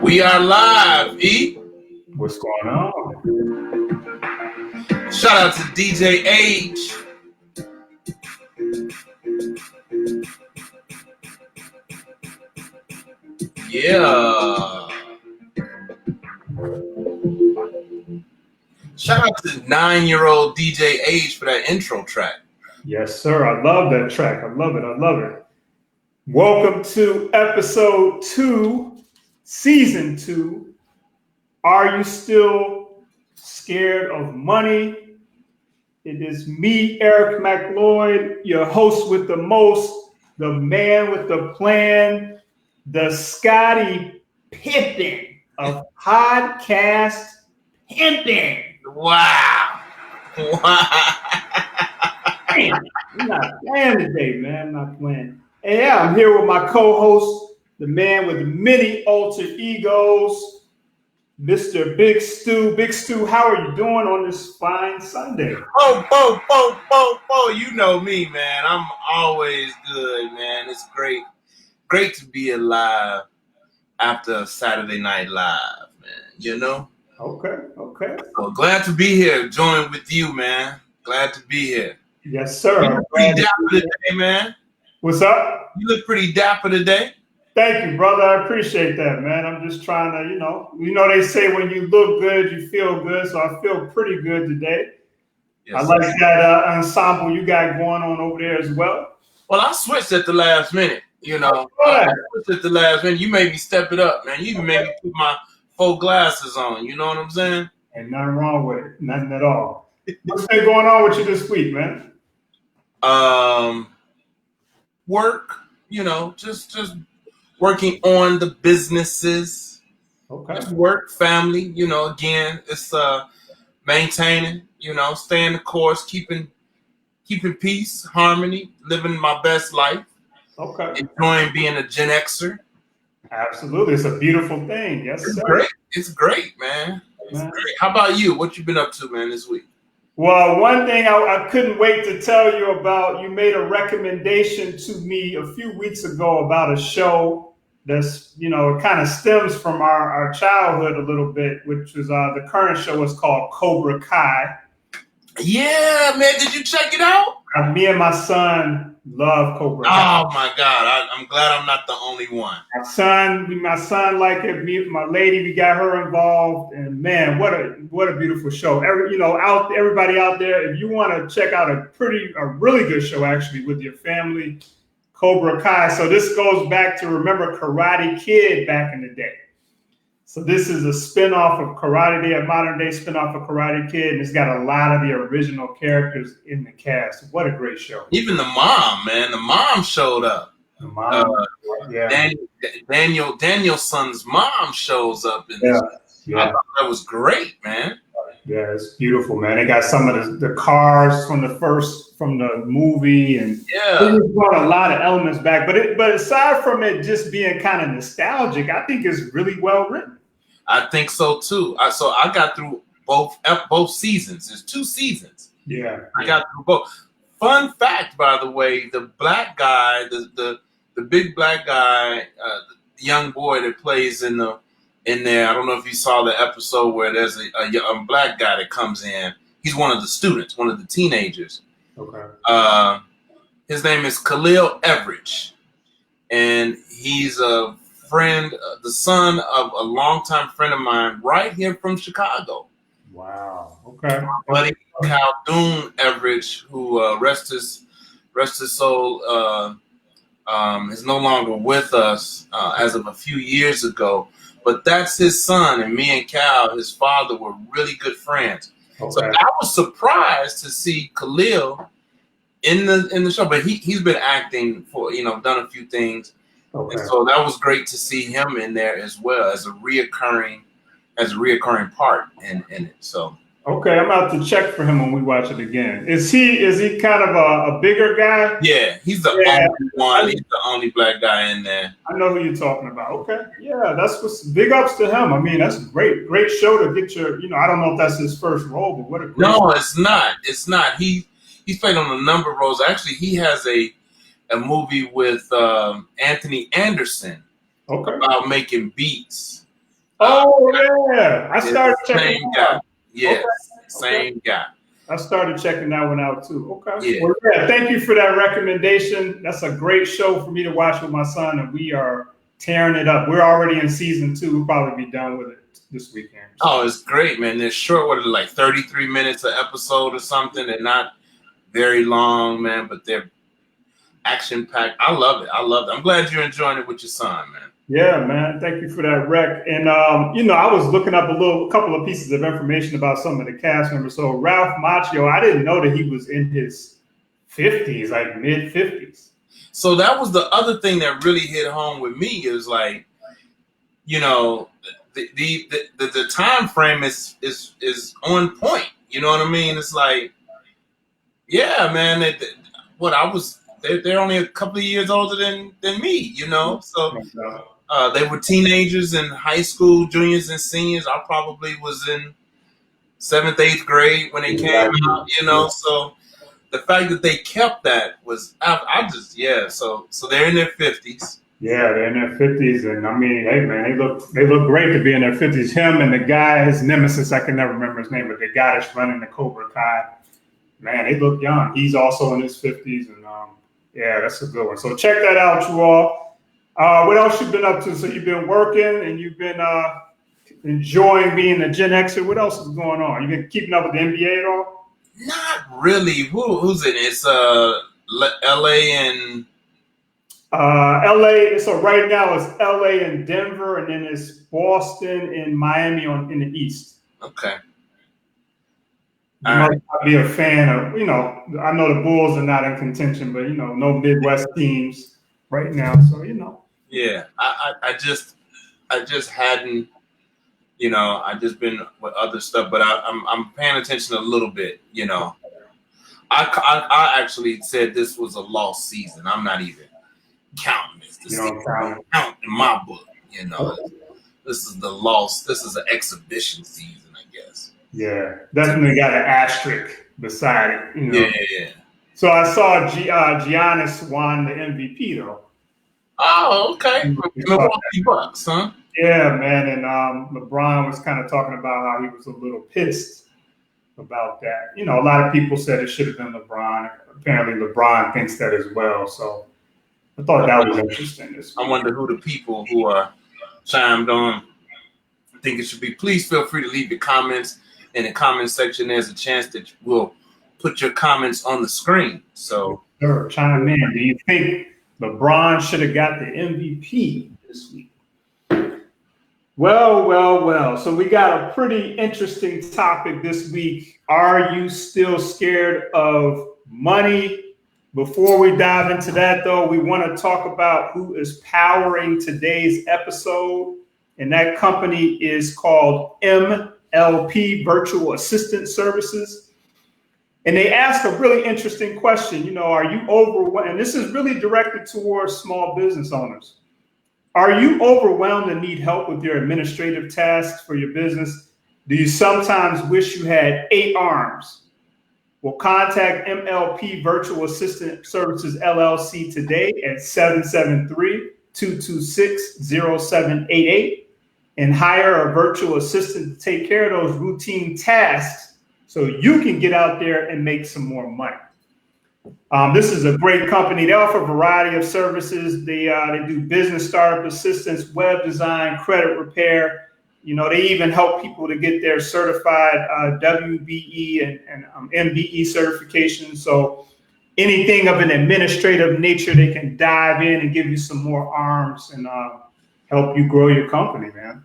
We are live, E. What's going on? Shout out to DJ H. Yeah. Shout out to 9-year-old DJ H for that intro track. Yes, sir. I love that track. I love it. I love it. Welcome to episode 2, season 2. Are you still scared of money? It is me, Eric McLoyd, your host with the most, the man with the plan, the Scottie Pippen of podcast pimping. Wow. Damn, I'm not playing today, man. I'm not playing. And yeah, I'm here with my co-host, the man with many alter egos, Mr. Big Stu. Big Stu, how are you doing on this fine Sunday? You know me, man. I'm always good, man. It's great to be alive after Saturday Night Live, man. You know? Okay. So glad to be here, join with you, man. Glad to be here. Yes, sir. You look pretty dapper today, man. What's up? You look pretty dapper today. Thank you, brother. I appreciate that, man. I'm just trying to, you know, they say when you look good, you feel good. So I feel pretty good today. Yes, I like that ensemble you got going on over there as well. Well, I switched at the last minute, you know. I switched at the last minute. You made me step it up, man. You even made me put my 4 glasses on. You know what I'm saying? Ain't nothing wrong with it. Nothing at all. What's been going on with you this week, man? Work, you know, just working on the businesses. Okay. Just work, family, you know, again, it's maintaining, you know, staying the course, keeping peace, harmony, living my best life. Okay. Enjoying being a Gen Xer. Absolutely. It's a beautiful thing. Yes, it's sir. Great. It's great, man. It's great. How about you? What you been up to, man, this week? Well, one thing I couldn't wait to tell you about, you made a recommendation to me a few weeks ago about a show that's, you know, it kind of stems from our childhood a little bit, which is the current show is called Cobra Kai. Yeah, man. Did you check it out? Me and my son love Cobra Kai. Oh my God. I'm glad I'm not the only one. My son liked it. Me, my lady, we got her involved, and man, what a beautiful show. Everybody out there, if you want to check out a really good show actually with your family, Cobra Kai. So this goes back to, remember Karate Kid back in the day. So this is a spinoff of Karate Day, a modern day spinoff of Karate Kid, and it's got a lot of the original characters in the cast. What a great show! Even the mom, man, the mom showed up. The mom, yeah. Daniel's son's mom shows up in this. Yeah. I thought that was great, man. Yeah, it's beautiful, man. They got some of the cars from the movie, and they brought a lot of elements back. But aside from it just being kind of nostalgic, I think it's really well written. I think so too. I got through both seasons. There's 2 seasons. Yeah, I got through both. Fun fact, by the way, the black guy, the big black guy, the young boy that plays in there. I don't know if you saw the episode where there's a black guy that comes in. He's one of the students, one of the teenagers. Okay. His name is Khalil Everidge, and he's a friend, the son of a longtime friend of mine, right here from Chicago. Wow. Okay. My buddy Khaldun Everidge, who rest his soul, is no longer with us as of a few years ago. But that's his son, and me and Cal, his father, were really good friends. Okay. So I was surprised to see Khalil in the show, but he's been acting for, you know, done a few things. Okay. And so that was great to see him in there as well as a reoccurring part in it. So okay, I'm about to check for him when we watch it again. Is he kind of a bigger guy? Yeah, he's the only one. He's the only black guy in there. I know who you're talking about. Okay, yeah, that's what's big ups to him. I mean, that's a great show to get your. You know, I don't know if that's his first role, but what a great show. It's not. It's not. He's played on a number of roles. Actually, he has a movie with Anthony Anderson. Okay. about making beats. Oh yeah, I started checking same that guy. out. Yes, Okay. same guy. I started checking that one out too. Okay. Yeah. Well, yeah, thank you for that recommendation. That's a great show for me to watch with my son, and we are tearing it up. We're already in season 2. We'll probably be done with it this weekend. So. Oh, it's great, man. They're short, what are they, like 33 minutes an episode or something. They're not very long, man, but they're action packed. I love it. I love it. I'm glad you're enjoying it with your son, man. Yeah, man. Thank you for that rec. And I was looking up a couple of pieces of information about some of the cast members. So Ralph Macchio, I didn't know that he was in his 50s, like mid 50s. So that was the other thing that really hit home with me is like, you know, the time frame is on point. You know what I mean? It's like, yeah, man. They're only a couple of years older than me. You know, so. They were teenagers in high school, juniors and seniors. I probably was in 7th, 8th grade when they came out, you know. So the fact that they kept that was, so they're in their 50s. Yeah, they're in their 50s. And I mean, hey, man, they look great to be in their 50s. Him and the guy, his nemesis, I can never remember his name, but the guy that's running the Cobra Kai, man, they look young. He's also in his 50s. And yeah, that's a good one. So check that out, you all. What else you've been up to? So you've been working and you've been enjoying being a Gen Xer. What else is going on? You've been keeping up with the NBA at all? Not really. Who's in it? It's LA and LA. So right now it's LA and Denver, and then it's Boston and Miami in the East. Okay. You might not be a fan of, I know the Bulls are not in contention, but no Midwest teams right now. So Yeah, I just hadn't, I just been with other stuff, but I'm paying attention a little bit, I actually said this was a lost season. I'm not even counting this. This is count in my book, This is this is an exhibition season, I guess. Yeah, definitely got an asterisk beside it, Yeah. So I saw Giannis won the MVP though. Oh, okay. Milwaukee Bucks, huh? Yeah, man. And LeBron was kind of talking about how he was a little pissed about that. A lot of people said it should have been LeBron. Apparently, LeBron thinks that as well. So I thought that was interesting. I wonder who the people who are chimed on think it should be. Please feel free to leave your comments in the comment section. There's a chance that we'll put your comments on the screen. So, sure, chime in. Do you think LeBron should have got the MVP this week? Well. So we got a pretty interesting topic this week. Are you still scared of money? Before we dive into that, though, we want to talk about who is powering today's episode. And that company is called MLP, Virtual Assistant Services. And they asked a really interesting question. Are you overwhelmed? And this is really directed towards small business owners. Are you overwhelmed and need help with your administrative tasks for your business? Do you sometimes wish you had 8 arms? Well, contact MLP Virtual Assistant Services LLC today at 773-226-0788 and hire a virtual assistant to take care of those routine tasks so you can get out there and make some more money. This is a great company. They offer a variety of services. They do business startup assistance, web design, credit repair. They even help people to get their certified WBE and MBE certification. So anything of an administrative nature, they can dive in and give you some more arms and help you grow your company, man.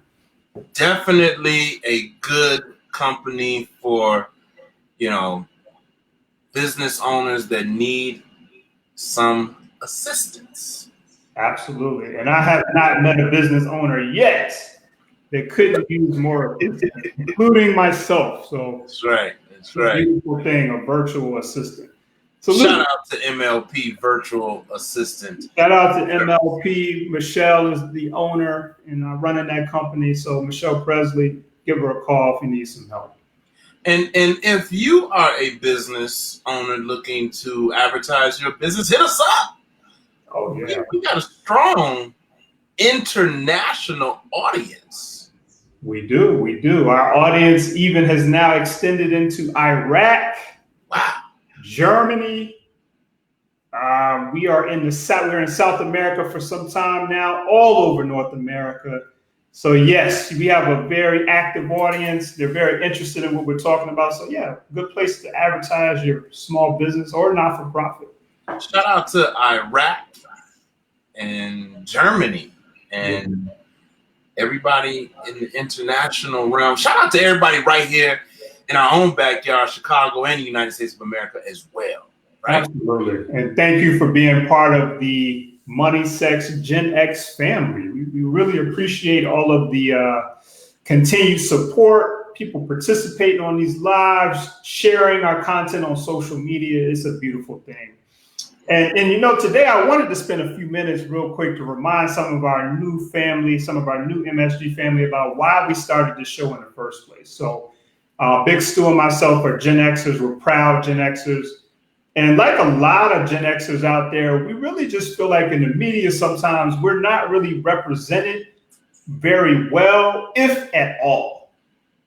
Definitely a good company for, business owners that need some assistance. Absolutely. And I have not met a business owner yet that couldn't use more, including myself. So that's right. It's a beautiful thing, a virtual assistant. So shout out to MLP Virtual Assistant. Shout out to MLP. Michelle is the owner and running that company. So Michelle Presley, give her a call if you need some help. And if you are a business owner looking to advertise your business, hit us up. Oh yeah, we got a strong international audience. We do. Our audience even has now extended into Iraq, Wow. Germany. We're in South America for some time now, all over North America. So yes, we have a very active audience. They're very interested in what we're talking about. So yeah, good place to advertise your small business or not-for-profit. Shout out to Iraq and Germany and everybody in the international realm. Shout out to everybody right here in our own backyard, Chicago and the United States of America as well. Right? Absolutely. And thank you for being part of the Money Sex Gen X family. We really appreciate all of the continued support, people participating on these lives, sharing our content on social media. It's a beautiful thing. And you know, today I wanted to spend a few minutes real quick to remind some of our new family, some of our new MSG family about why we started this show in the first place. So Big Stu and myself are Gen Xers. We're proud Gen Xers. And like a lot of Gen Xers out there, we really just feel like in the media sometimes we're not really represented very well, if at all.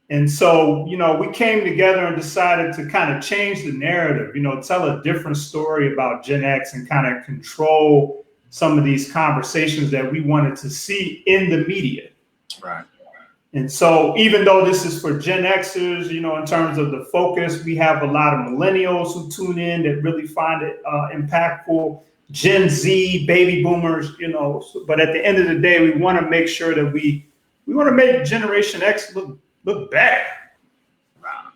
And so, you know, we came together and decided to kind of change the narrative, you know, tell a different story about Gen X and kind of control some of these conversations that we wanted to see in the media. Right. And so even though this is for Gen Xers, you know, in terms of the focus, we have a lot of millennials who tune in that really find it impactful, Gen Z, baby boomers, you know, but at the end of the day, we want to make sure that we want to make Generation X look better. Wow.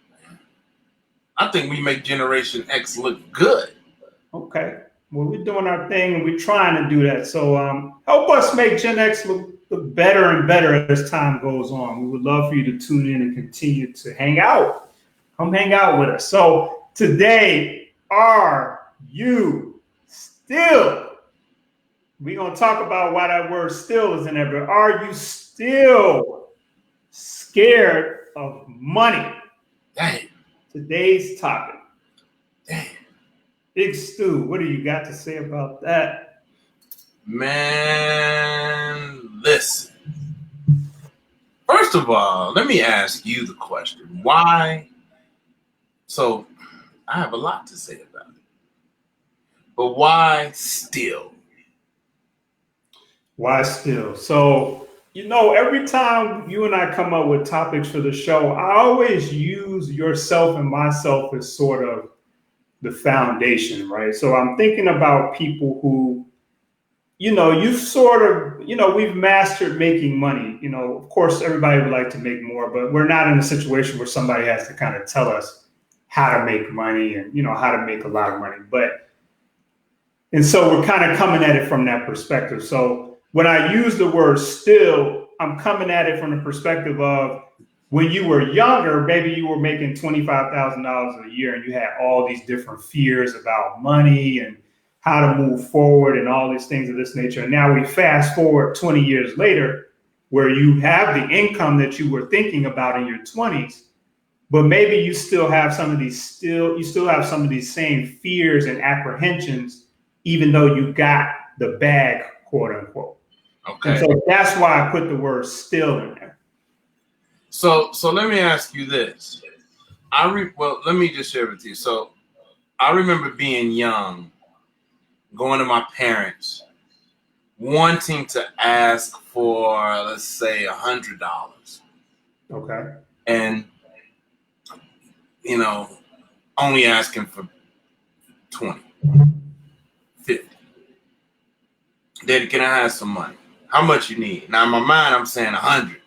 I think we make Generation X look good. Okay. Well, we're doing our thing and we're trying to do that. So help us make Gen X look better and better as time goes on. We would love for you to tune in and continue to hang out. Come hang out with us. So today, are you still? We're going to talk about why that word still is in there, but are you still scared of money? Damn. Today's topic. Damn. Big Stu, what do you got to say about that? Man, listen. First of all, let me ask you the question. Why? So, I have a lot to say about it. But why still? Why still? So, you know, every time you and I come up with topics for the show, I always use yourself and myself as sort of the foundation, right? So I'm thinking about people who, you know, you've sort of, you know, we've mastered making money. You know, of course, everybody would like to make more, but we're not in a situation where somebody has to kind of tell us how to make money and, you know, how to make a lot of money. And so we're kind of coming at it from that perspective. So when I use the word still, I'm coming at it from the perspective of when you were younger, maybe you were making $25,000 a year and you had all these different fears about money and how to move forward and all these things of this nature. And now we fast forward 20 years later, where you have the income that you were thinking about in your 20s, but maybe you still have some of these same fears and apprehensions, even though you got the bag, quote unquote. Okay. And so that's why I put the word still in there. So let me ask you this. Let me just share with you. So I remember being young, going to my parents, wanting to ask for, let's say, $100. Okay. And, you know, only asking for 20, 50. Daddy, can I have some money? How much you need? Now in my mind, I'm saying 100.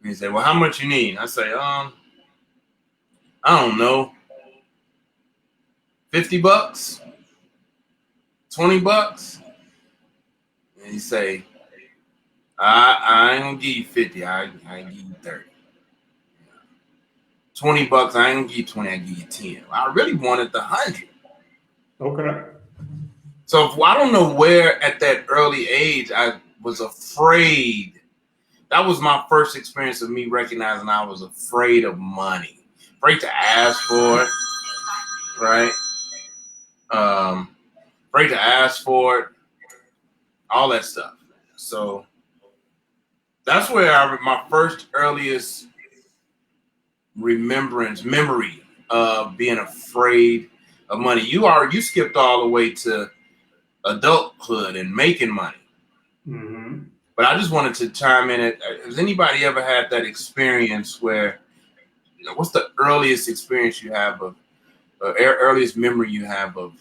And he said, well, how much you need? I say, I don't know. $50? $20? And he say, I ain't gonna give you 50, I ain't give you 30. $20, I ain't gonna give you 20, I give you 10. I really wanted the 100. Okay. So I don't know where at that early age I was afraid. That was my first experience of me recognizing I was afraid of money. Afraid to ask for it, right? Afraid to ask for it, all that stuff. So that's where my first earliest memory of being afraid of money. You skipped all the way to adulthood and making money. Mm-hmm. But I just wanted to chime in. Has anybody ever had that experience where, what's the earliest experience you have of, earliest memory you have of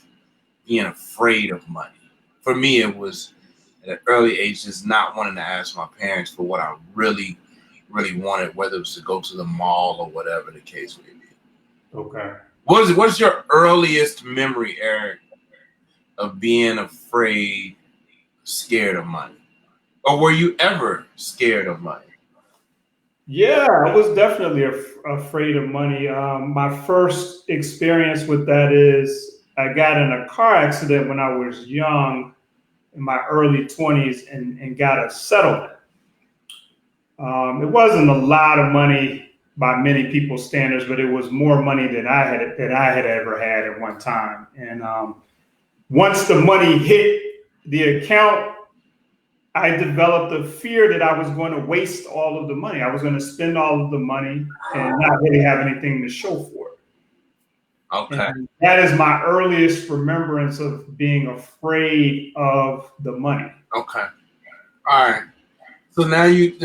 being afraid of money? For me, it was at an early age, just not wanting to ask my parents for what I really, really wanted, whether it was to go to the mall or whatever the case may be. Okay. What's your earliest memory, Eric, of being afraid, scared of money? Or were you ever scared of money? Yeah, I was definitely afraid of money. My first experience with that is I got in a car accident when I was young, in my early 20s, and got a settlement. It wasn't a lot of money by many people's standards, but it was more money than I had ever had at one time. And once the money hit the account, I developed a fear that I was going to waste all of the money. I was going to spend all of the money and not really have anything to show for it. Okay. And that is my earliest remembrance of being afraid of the money. Okay. All right. So now you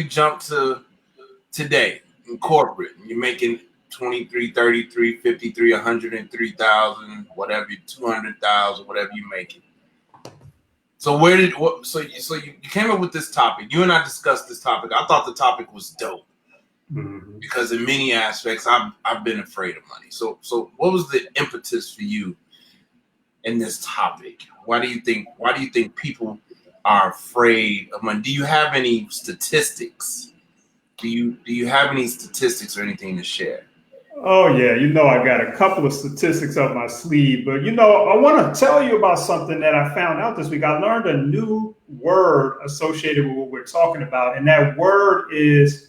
jump to today in corporate. You're making 23, 33, 53, 103,000, whatever, 200,000, whatever you make it. So you came up with this topic. You and I discussed this topic. I thought the topic was dope. Mm-hmm. Because in many aspects I've been afraid of money. So what was the impetus for you in this topic? Why do you think people are afraid of money? Do you have any statistics? Do you have any statistics or anything to share? Oh yeah, I got a couple of statistics up my sleeve, but I want to tell you about something that I found out this week. I learned a new word associated with what we're talking about, and that word is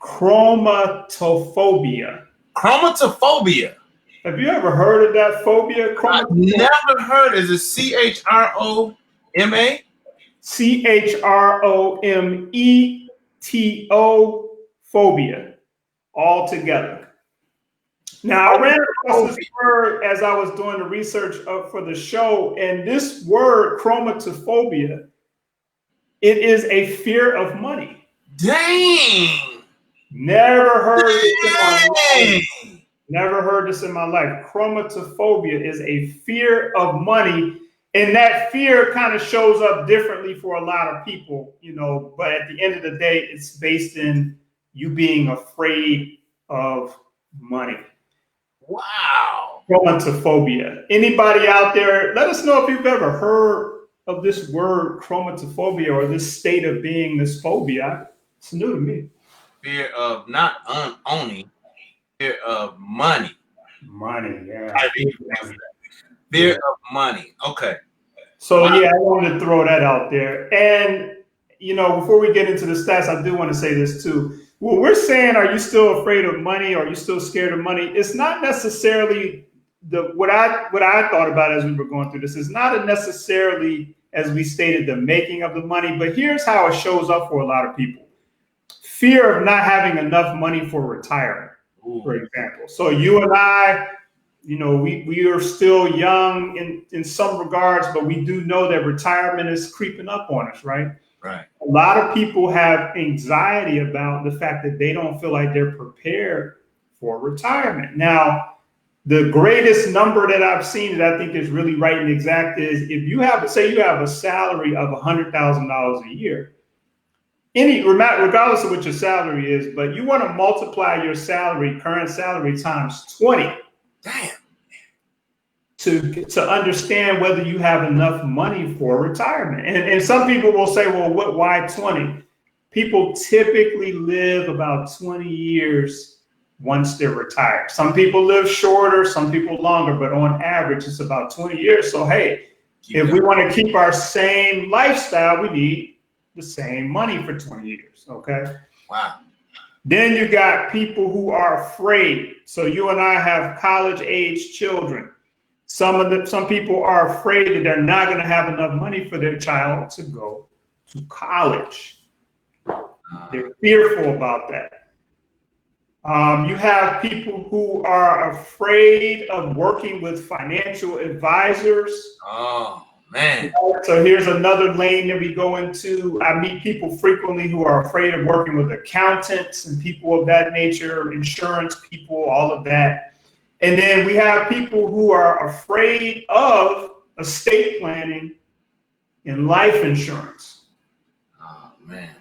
chromatophobia. Chromatophobia. Have you ever heard of that phobia? I've never heard. Is it CHROMA? CHROMETO phobia, all together. Now, I ran across this word as I was doing the research for the show, and this word, chromatophobia, it is a fear of money. Dang! Never heard this in my life. Never heard this in my life. Chromatophobia is a fear of money, and that fear kind of shows up differently for a lot of people, but at the end of the day, it's based in you being afraid of money. Wow. Chromatophobia. Anybody out there, let us know if you've ever heard of this word chromatophobia or this state of being, this phobia. It's new to me. Fear of not owning, fear of money. Money, yeah. Fear of money. Okay. So yeah, I wanted to throw that out there. And before we get into the stats, I do want to say this too. When we're saying, are you still afraid of money? Or are you still scared of money? It's not necessarily what I thought about as we were going through this. Is not necessarily, as we stated, the making of the money, but here's how it shows up for a lot of people. Fear of not having enough money for retirement, for example. So you and I, we are still young in some regards, but we do know that retirement is creeping up on us, right? Right. A lot of people have anxiety about the fact that they don't feel like they're prepared for retirement. Now, the greatest number that I've seen that I think is really right and exact is if you have a salary of $100,000 a year, regardless of what your salary is, but you want to multiply your current salary times 20. Damn. To understand whether you have enough money for retirement. And some people will say, well, why 20? People typically live about 20 years once they're retired. Some people live shorter, some people longer, but on average, it's about 20 years. So, hey, if we want to keep our same lifestyle, we need the same money for 20 years, okay? Wow. Then you got people who are afraid. So you and I have college-age children. Some people are afraid that they're not going to have enough money for their child to go to college. They're fearful about that. You have people who are afraid of working with financial advisors. Oh, man. So here's another lane that we go into. I meet people frequently who are afraid of working with accountants and people of that nature, insurance people, all of that. And then we have people who are afraid of estate planning and life insurance. Oh, man.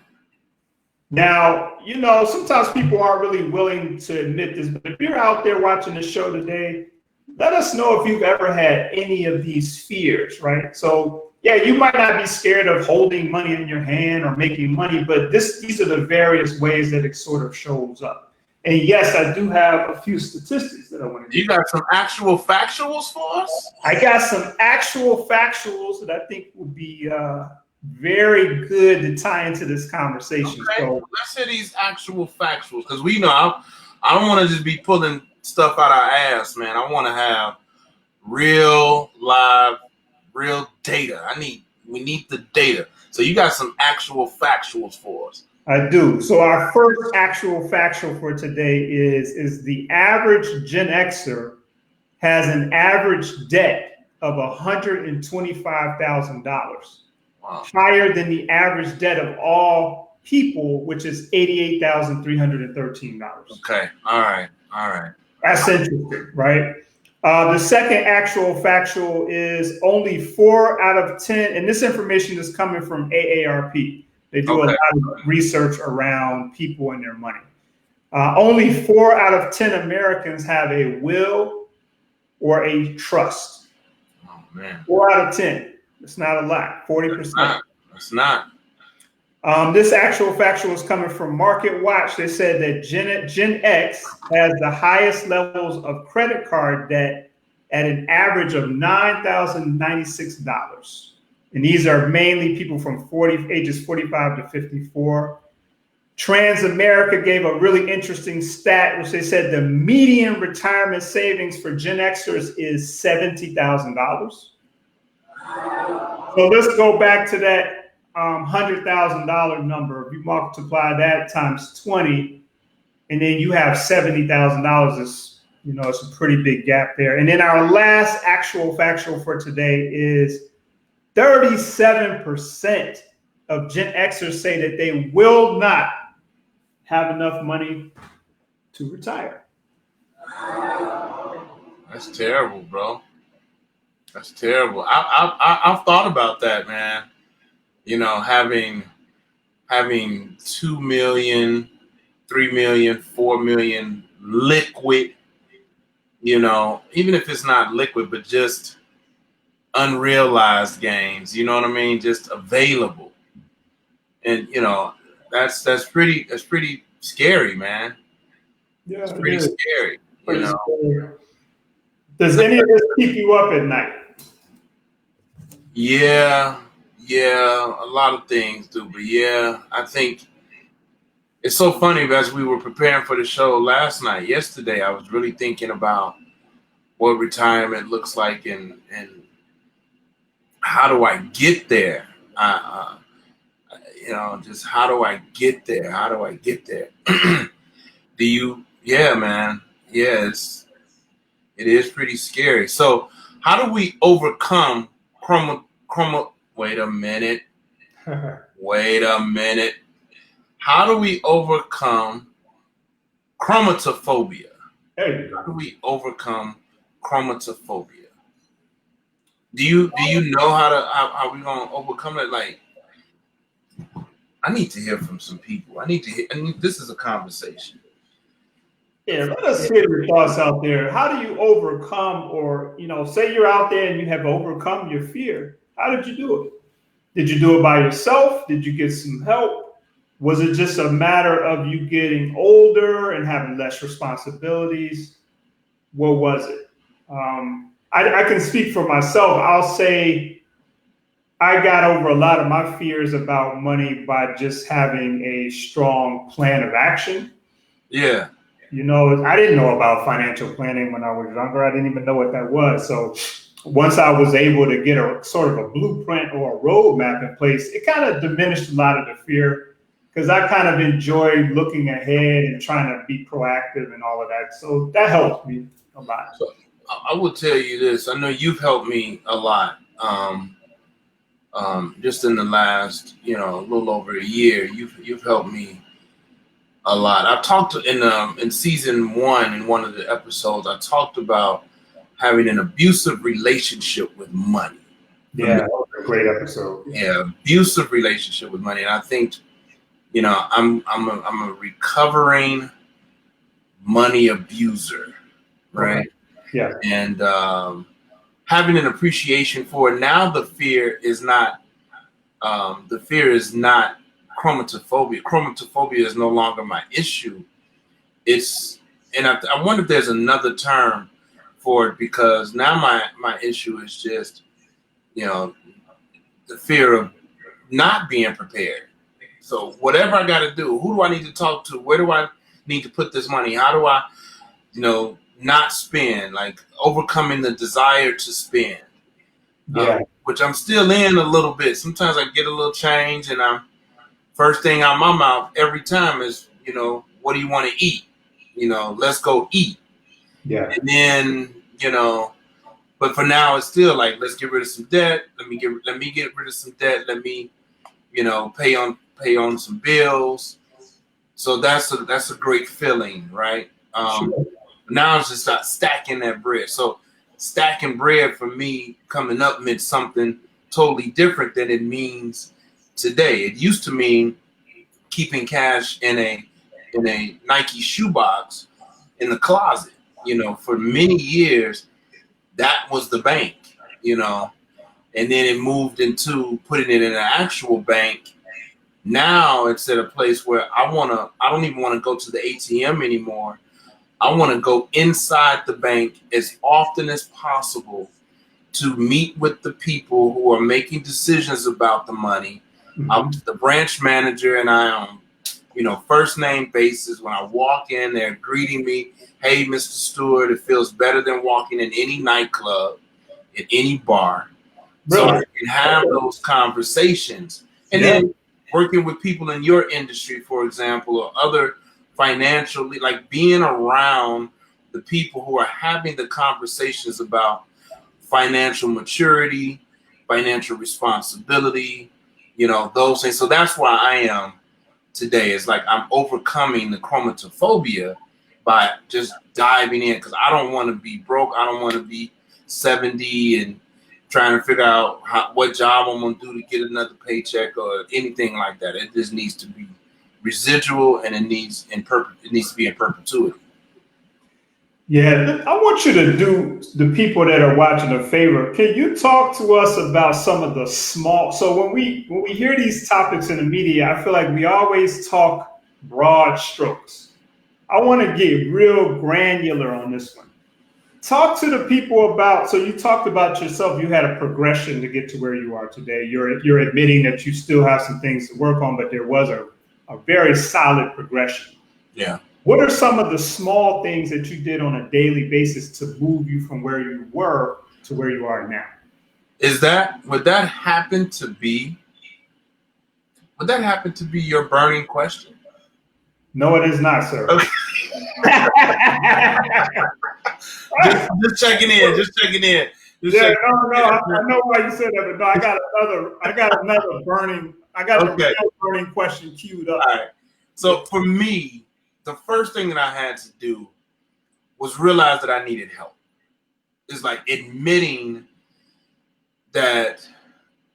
Now, sometimes people aren't really willing to admit this, but if you're out there watching the show today, let us know if you've ever had any of these fears, right? So, yeah, you might not be scared of holding money in your hand or making money, but these are the various ways that it sort of shows up. And yes, I do have a few statistics that I want to You got some actual factuals for us? I got some actual factuals that I think would be very good to tie into this conversation. Okay. So let's hear these actual factuals, because we know I don't want to just be pulling stuff out our ass, man. I want to have real, live, real data. We need the data. So you got some actual factuals for us. I do. So our first actual factual for today is the average Gen Xer has an average debt of $125,000. Wow. Higher than the average debt of all people, which is $88,313. Okay. All right. That's interesting, right? The second actual factual is only 4 out of 10, and this information is coming from AARP. They do a lot of research around people and their money. Only 4 out of 10 Americans have a will or a trust. Oh, man. 4 out of 10. It's not a lot, 40%. It's not. This actual factual is coming from Market Watch. They said that Gen X has the highest levels of credit card debt at an average of $9,096. And these are mainly people from ages 45 to 54. Transamerica gave a really interesting stat, which they said the median retirement savings for Gen Xers is $70,000. So let's go back to that $100,000 number. If you multiply that times 20, and then you have $70,000. It's a pretty big gap there. And then our last actual factual for today is 37% of Gen Xers say that they will not have enough money to retire. That's terrible, bro. That's terrible. I've thought about that, man. Having 2 million, 3 million, 4 million liquid, even if it's not liquid, but just unrealized gains, you know what I mean? Just available. And that's pretty scary, man. Yeah, it's pretty scary. Scary. Does any of this keep you up at night? Yeah, a lot of things do, but yeah, I think it's so funny. As we were preparing for the show yesterday, I was really thinking about what retirement looks like and how do I get there? Just how do I get there? How do I get there? Yeah, man. Yeah, it is pretty scary. So how do we overcome wait a minute. How do we overcome chromatophobia? How do we overcome chromatophobia? Do you know how we gonna overcome that? Like, I need to hear from some people. This is a conversation. Yeah, let us hear your thoughts out there. How do you overcome, or say you're out there and you have overcome your fear? How did you do it? Did you do it by yourself? Did you get some help? Was it just a matter of you getting older and having less responsibilities? What was it? I can speak for myself. I'll say I got over a lot of my fears about money by just having a strong plan of action. Yeah. I didn't know about financial planning when I was younger. I didn't even know what that was. So once I was able to get a sort of a blueprint or a roadmap in place, it kind of diminished a lot of the fear because I kind of enjoy looking ahead and trying to be proactive and all of that. So that helped me a lot. So I will tell you this. I know you've helped me a lot. Just in the last, a little over a year, you've helped me a lot. I talked in season 1 in one of the episodes. I talked about having an abusive relationship with money. Yeah, that was a great episode. Yeah, abusive relationship with money, and I think, I'm a recovering money abuser, right? Yeah, and having an appreciation for it. Now the fear is not chromatophobia. Chromatophobia is no longer my issue. I wonder if there's another term for it, because now my issue is just, the fear of not being prepared. So whatever I got to do, who do I need to talk to? Where do I need to put this money? How do I, not spend, like overcoming the desire to spend, which I'm still in a little bit. Sometimes I get a little change and first thing out my mouth every time is, what do you want to eat? Let's go eat. Yeah. And then, but for now it's still like, let's get rid of some debt. Let me get rid of some debt. Let me, pay on some bills. So that's a great feeling, right? Sure. Now it's just not stacking that bread. So stacking bread for me coming up meant something totally different than it means today. It used to mean keeping cash in a Nike shoebox in the closet. For many years, that was the bank, and then it moved into putting it in an actual bank. Now it's at a place where I don't even want to go to the ATM anymore. I want to go inside the bank as often as possible to meet with the people who are making decisions about the money. Mm-hmm. The branch manager and I on, first name basis. When I walk in, they're greeting me. Hey, Mr. Stewart, it feels better than walking in any nightclub, in any bar. Really? So I can have those conversations. And then working with people in your industry, for example, or other financially, like being around the people who are having the conversations about financial maturity, financial responsibility, those things. So that's why I am today. It's like I'm overcoming the chromatophobia by just diving in, because I don't want to be broke. I don't want to be 70 and trying to figure out what job I'm going to do to get another paycheck or anything like that. It just needs to be residual, and it needs to be in perpetuity. Yeah, I want you to do the people that are watching a favor. Can you talk to us about some of the small? So when we hear these topics in the media, I feel like we always talk broad strokes. I want to get real granular on this one. Talk to the people about. So you talked about yourself. You had a progression to get to where you are today. You're admitting that you still have some things to work on, but there was a very solid progression. Yeah. What are some of the small things that you did on a daily basis to move you from where you were to where you are now? Would that happen to be your burning question? No, it is not, sir. Okay. just checking in. No. I know why you said that, but no, I got another burning. I got a real burning question queued up. All right. So for me, the first thing that I had to do was realize that I needed help. It's like admitting that.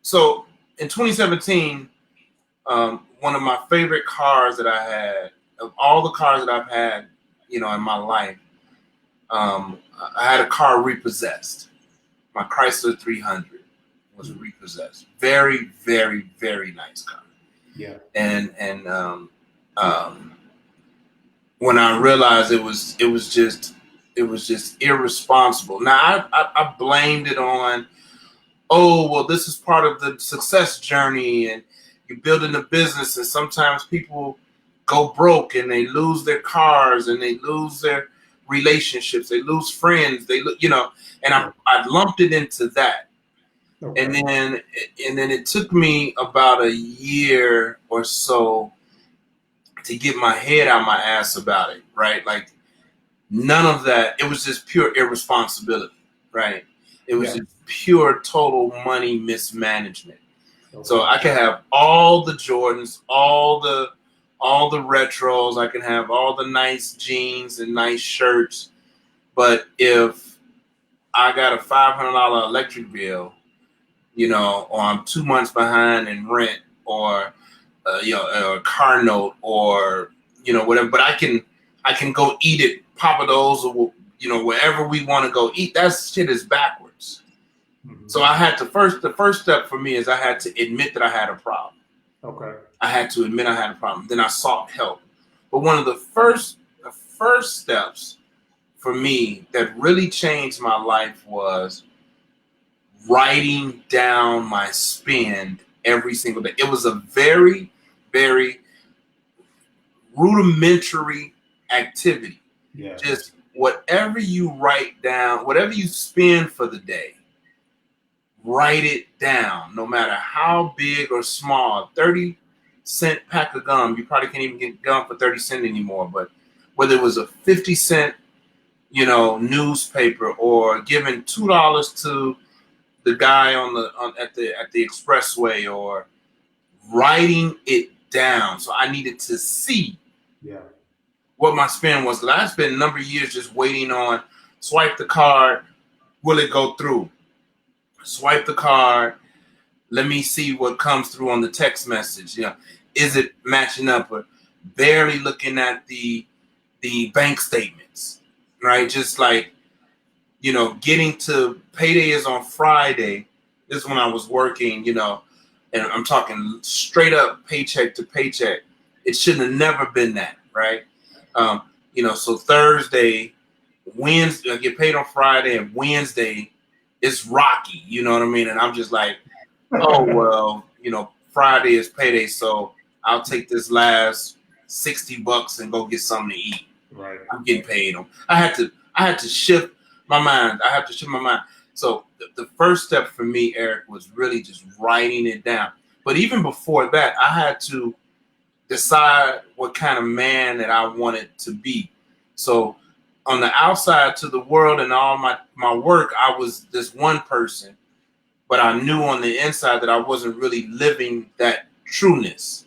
So in 2017, one of my favorite cars that I had, of all the cars that I've had, in my life, I had a car repossessed. My Chrysler 300 was repossessed. Very, very, very nice car. Yeah. And when I realized it was just irresponsible. Now I blamed it on, this is part of the success journey, and you're building a business, and sometimes people go broke and they lose their cars and they lose their relationships, they lose friends, they look, and I lumped it into that. Okay. And then it took me about a year or so to get my head out my ass about it, right? Like none of that. It was just pure irresponsibility, right? It was just pure total money mismanagement. Okay. So I can have all the Jordans, all the retros, I can have all the nice jeans and nice shirts, but if I got a $500 electric bill, or I'm 2 months behind in rent, or a car note, or whatever. But I can go eat at Papados, or wherever we want to go eat. That shit is backwards. Mm-hmm. So I had to the first step for me is I had to admit that I had a problem. Okay. I had to admit I had a problem. Then I sought help. But one of the first steps for me that really changed my life was writing down my spend every single day. It was a very, very rudimentary activity. Yeah. Just whatever you write down, whatever you spend for the day, write it down, no matter how big or small. 30-cent pack of gum, you probably can't even get gum for 30 cents anymore, but whether it was a 50-cent, newspaper, or giving $2 to the guy at the expressway, or writing it down. So I needed to see what my spend was. I spent a number of years just waiting on swipe the card, will it go through? Swipe the card, let me see what comes through on the text message. Is it matching up? Or barely looking at the bank statements, right? Just like, getting to payday is on Friday. This is when I was working, and I'm talking straight up paycheck to paycheck. It shouldn't have never been that, right? So Thursday, Wednesday, I get paid on Friday, and Wednesday it's rocky, you know what I mean? And I'm just like, oh, well, Friday is payday, so I'll take this last $60 and go get something to eat. Right. I'm getting paid. I had to shift my mind. So the first step for me, Eric, was really just writing it down. But even before that, I had to decide what kind of man that I wanted to be. So on the outside to the world and all my work, I was this one person, but I knew on the inside that I wasn't really living that trueness.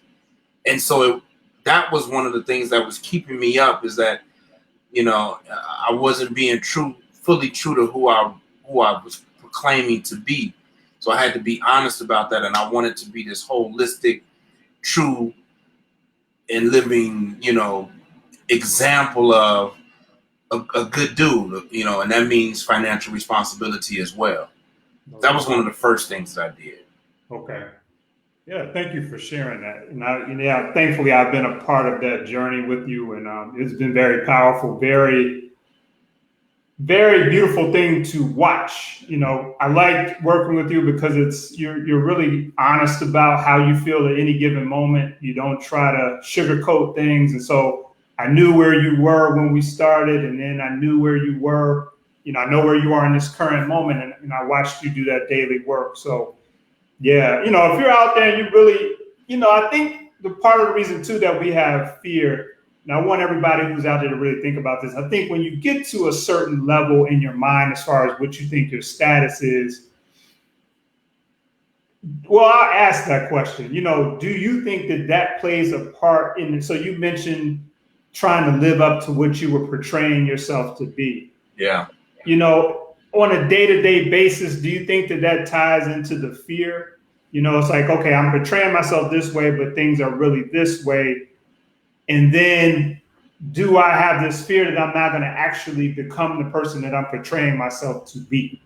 And so that was one of the things that was keeping me up, is that, I wasn't being fully true to who I was proclaiming to be. So I had to be honest about that. And I wanted to be this holistic, true, and living, example of a good dude, and that means financial responsibility as well. That was one of the first things that I did. Okay. Yeah, thank you for sharing that. And thankfully I've been a part of that journey with you, and it's been very powerful, very, very beautiful thing to watch. I like working with you because you're really honest about how you feel at any given moment. You don't try to sugarcoat things, and so I knew where you were when we started, and then I knew where you were. I know where you are in this current moment, and I watched you do that daily work. So, yeah, if you're out there and you really, I think the part of the reason too that we have fear, and I want everybody who's out there to really think about this. I think when you get to a certain level in your mind, as far as what you think your status is, well, I'll ask that question. Do you think that plays a part in it? So you mentioned trying to live up to what you were portraying yourself to be. Yeah. On a day-to-day basis, do you think that ties into the fear? It's like, okay, I'm portraying myself this way, but things are really this way. And then do I have this fear that I'm not going to actually become the person that I'm portraying myself to be?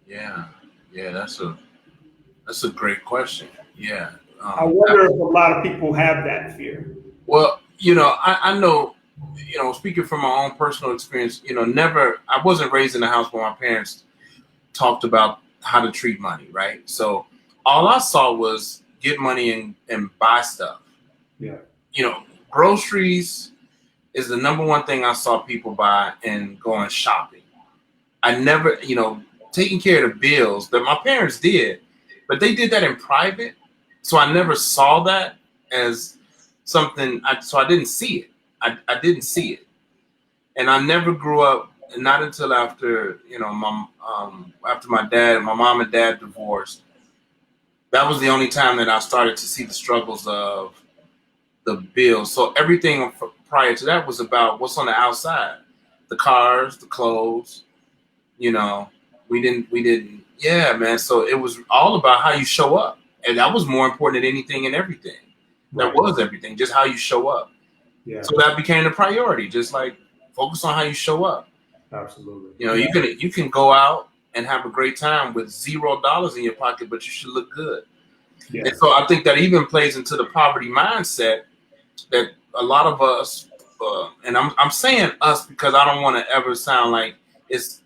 Yeah. That's a great question. Yeah. I wonder if a lot of people have that fear. Well, I know, speaking from my own personal experience, I wasn't raised in a house where my parents talked about how to treat money, right? So all I saw was get money and buy stuff. Yeah. Groceries, is the number one thing I saw people buy and going shopping. I never, taking care of the bills that my parents did, but they did that in private. So I never saw that as something. So I didn't see it. I didn't see it. And I never grew up, not until after, after my mom and dad divorced. That was the only time that I started to see the struggles of the bills. So everything prior to that was about what's on the outside, the cars, the clothes. We didn't. Yeah, man. So it was all about how you show up, and that was more important than anything and everything. Right. That was everything, just how you show up. Yeah. So that became the priority. Just like focus on how you show up. Absolutely. You can go out and have a great time with $0 in your pocket, but you should look good. Yeah. And so I think that even plays into the poverty mindset that a lot of us, and I'm saying us because I don't want to ever sound like it's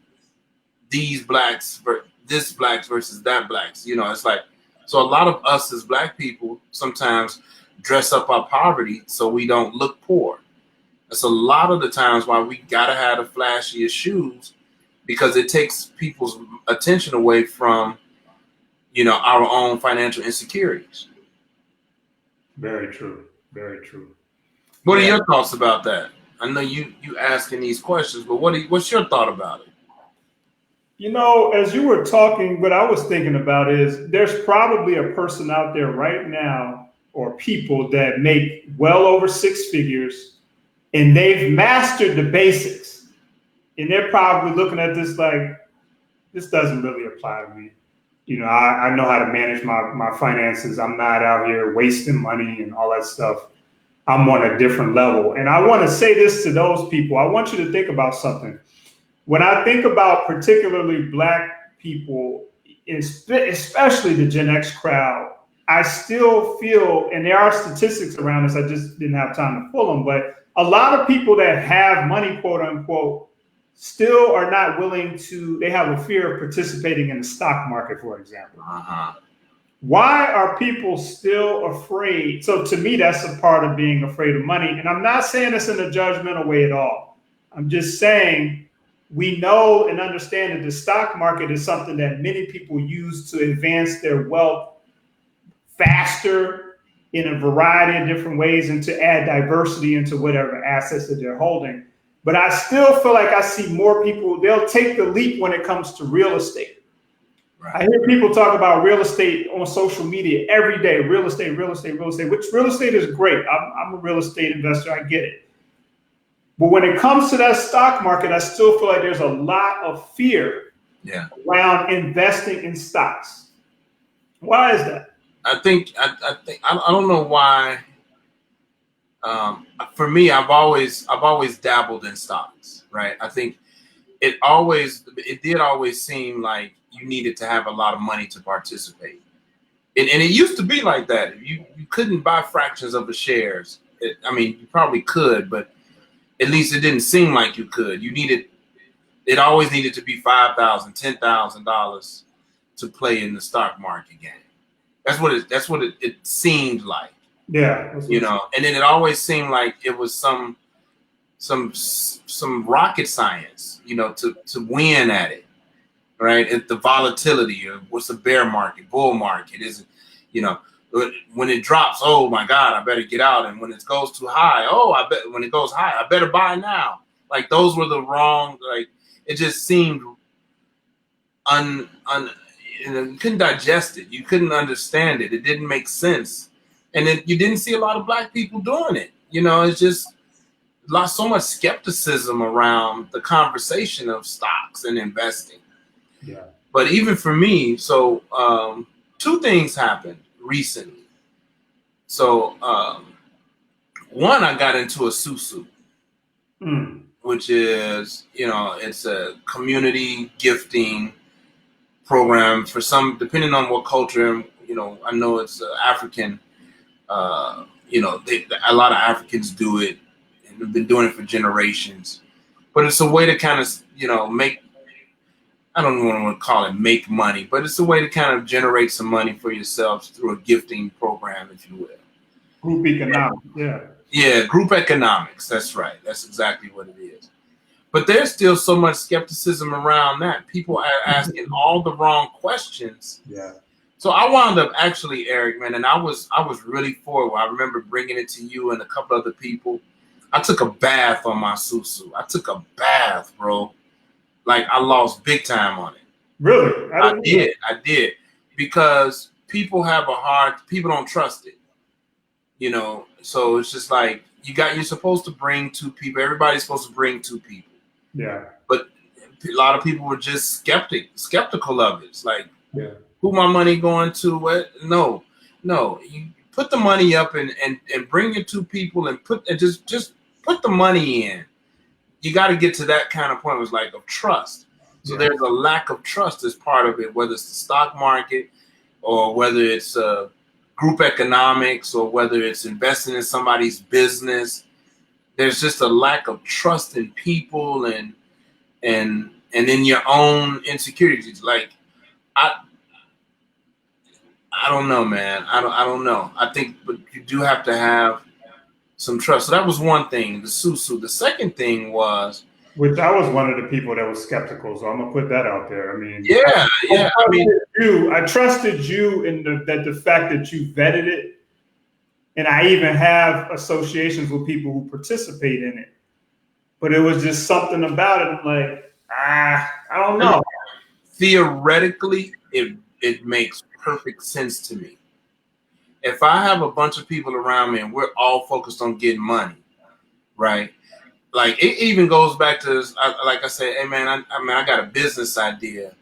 these blacks, this blacks versus that blacks. It's like, so a lot of us as black people sometimes dress up our poverty so we don't look poor. That's a lot of the times why we gotta have the flashiest shoes, because it takes people's attention away from, our own financial insecurities. Very true. Very true. What are your thoughts about that? I know you asking these questions, but what's your thought about it? As you were talking, what I was thinking about is there's probably a person out there right now, or people that make well over six figures, and they've mastered the basics. And they're probably looking at this like, this doesn't really apply to me. I know how to manage my finances. I'm not out here wasting money and all that stuff. I'm on a different level. And I want to say this to those people. I want you to think about something. When I think about particularly black people, especially the Gen X crowd, I still feel, and there are statistics around this, I just didn't have time to pull them, but a lot of people that have money, quote unquote, still are not willing to, they have a fear of participating in the stock market, for example. Uh-huh. Why are people still afraid? So to me, that's a part of being afraid of money. And I'm not saying this in a judgmental way at all. I'm just saying we know and understand that the stock market is something that many people use to advance their wealth faster in a variety of different ways and to add diversity into whatever assets that they're holding. But I still feel like I see more people, they'll take the leap when it comes to real estate. Right. I hear people talk about real estate on social media every day, real estate, which real estate is great. I'm a real estate investor, I get it. But when it comes to that stock market, I still feel like there's a lot of fear around investing in stocks. Why is that? I don't know why. For me, I've always dabbled in stocks, right? I think it did always seem like you needed to have a lot of money to participate. And it used to be like that. You couldn't buy fractions of the shares. You probably could, but at least it didn't seem like you could. It always needed to be $5,000, $10,000 to play in the stock market game. That's what it seemed like. Yeah. And then it always seemed like it was some rocket science, to win at it, right? At the volatility of what's a bear market, bull market, is it, when it drops, oh my God, I better get out. And when it goes too high, when it goes high, I better buy now. Like those were the wrong, like it just seemed you couldn't digest it. You couldn't understand it. It didn't make sense. And then you didn't see a lot of black people doing it. It's just so much skepticism around the conversation of stocks and investing. Yeah. But even for me, so two things happened recently. So one, I got into a susu, which is, it's a community gifting program for some, depending on what culture, I know it's African. A lot of Africans do it and have been doing it for generations. But it's a way to kind of, make, I don't even want to call it make money, but it's a way to kind of generate some money for yourselves through a gifting program, if you will. Group economics, yeah. Yeah, group economics. That's right. That's exactly what it is. But there's still so much skepticism around that. People are asking all the wrong questions. Yeah. So I wound up actually, Eric, man, and I was really for it. I remember bringing it to you and a couple other people. I took a bath on my susu. I took a bath, bro. Like I lost big time on it. Really? I did. Because people don't trust it. You know, so it's just like you're supposed to bring two people. Everybody's supposed to bring two people. Yeah. But a lot of people were just skeptical of it. It's like, yeah. Who my money going to? What? No. You put the money up and bring your two people and just put the money in. You got to get to that kind of point. It was like of trust. So there's a lack of trust as part of it, whether it's the stock market or whether it's group economics or whether it's investing in somebody's business. There's just a lack of trust in people and in your own insecurities. Like I don't know, man. I don't know. I think, but you do have to have some trust. So that was one thing, the susu. The second thing was, which I was one of the people that was skeptical. So I'm gonna put that out there. I mean, I trusted you in the fact that you vetted it, and I even have associations with people who participate in it. But it was just something about it. I'm like, I don't know. Theoretically, it makes perfect sense to me. If I have a bunch of people around me and we're all focused on getting money, right? Like it even goes back to this, like I said, hey man, I got a business idea.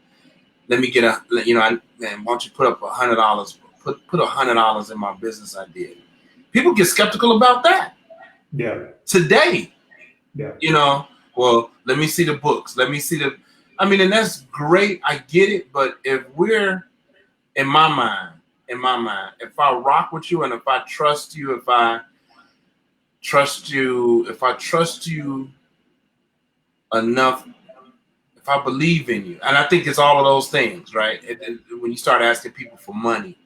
Let me get man, why don't you put up $100? Put $100 in my business idea. People get skeptical about that. Yeah. Today. Yeah. Well, let me see the books. Let me see and that's great. I get it. But if we're, in my mind, if I rock with you and if I trust you, if I trust you enough, if I believe in you, and I think it's all of those things, right? When you start asking people for money,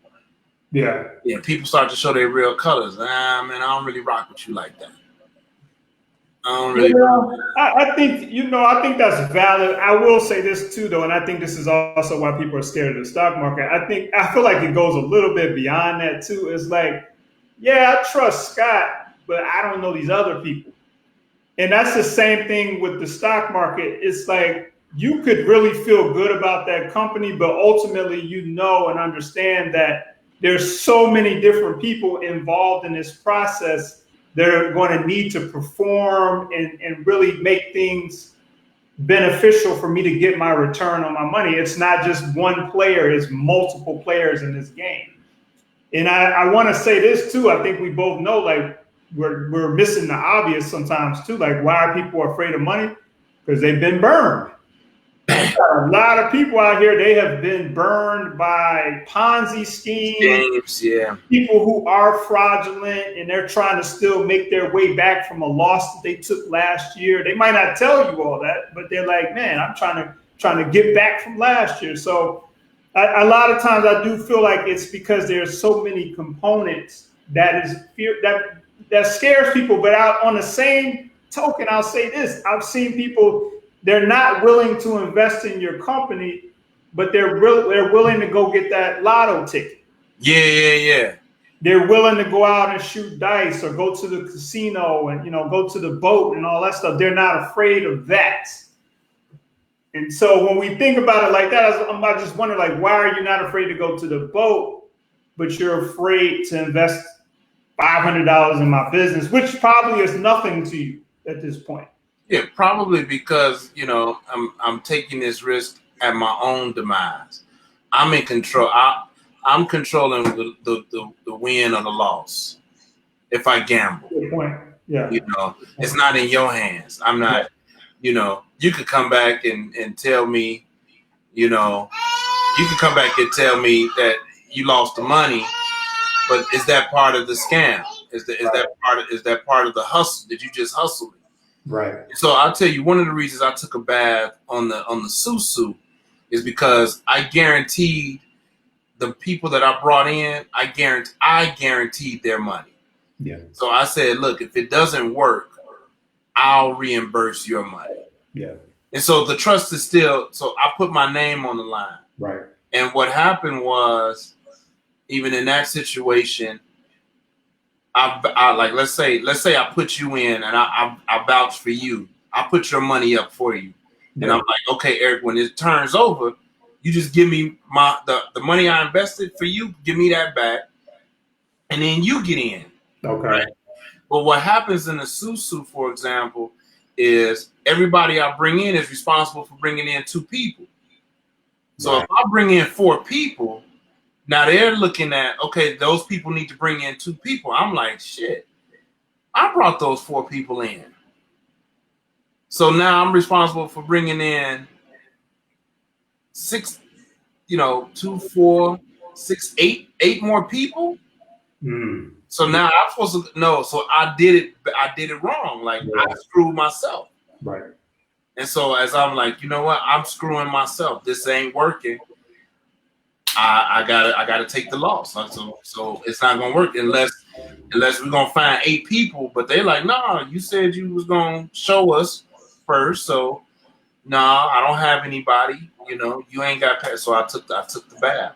people start to show their real colors. Man, I don't really rock with you like that. I think that's valid. I will say this too, though, and I think this is also why people are scared of the stock market. I feel like it goes a little bit beyond that too. It's like, I trust Scott, but I don't know these other people. And that's the same thing with the stock market. It's like you could really feel good about that company, but ultimately and understand that there's so many different people involved in this process. They're going to need to perform and really make things beneficial for me to get my return on my money. It's not just one player, it's multiple players in this game. And I want to say this too. I think we both know, like, we're missing the obvious sometimes too. Like, why are people afraid of money? Because they've been burned. A lot of people out here, they have been burned by Ponzi schemes. People who are fraudulent and they're trying to still make their way back from a loss that they took last year. They might not tell you all that, but they're like, man, I'm trying to get back from last year. So a lot of times I do feel like it's because there's so many components that is fear that scares people. But on the same token, I'll say this: I've seen people. They're not willing to invest in your company, but they're willing to go get that lotto ticket. Yeah. They're willing to go out and shoot dice or go to the casino and go to the boat and all that stuff. They're not afraid of that. And so when we think about it like that, I just wonder, like, why are you not afraid to go to the boat, but you're afraid to invest $500 in my business, which probably is nothing to you at this point. Yeah, probably because, I'm taking this risk at my own demise. I'm in control. I'm controlling the win or the loss if I gamble. Good point. Yeah. It's not in your hands. I'm not, you could come back and tell me, you could come back and tell me that you lost the money, but is that part of the scam? Is that part of the hustle? Did you just hustle it? Right. So I'll tell you, one of the reasons I took a bath on the susu is because I guaranteed the people that I brought in, I guaranteed their money. Yeah. So I said, look, if it doesn't work, I'll reimburse your money. Yeah. And so the trust is still, so I put my name on the line. Right. And what happened was, even in that situation, I like, let's say I put you in and I vouch for you. I put your money up for you. Yeah. And I'm like, okay, Eric, when it turns over, you just give me the money I invested for you, give me that back, and then you get in. Okay. Right? But what happens in the Susu, for example, is everybody I bring in is responsible for bringing in 2 people. So Right. if I bring in 4 people, now they're looking at, okay, those people need to bring in 2 people. I'm like, shit, I brought those 4 people in. So now I'm responsible for bringing in 6, 2, 4, 6, 8 more people. Mm. So now I'm supposed to know. So I did it wrong. Like I screwed myself. Right. And so as I'm like, you know what? I'm screwing myself. This ain't working. I gotta take the loss. So it's not gonna work unless we're gonna find 8 people. But they're like, nah, you said you was gonna show us first. So nah, I don't have anybody. You ain't got paid. So I took the bath.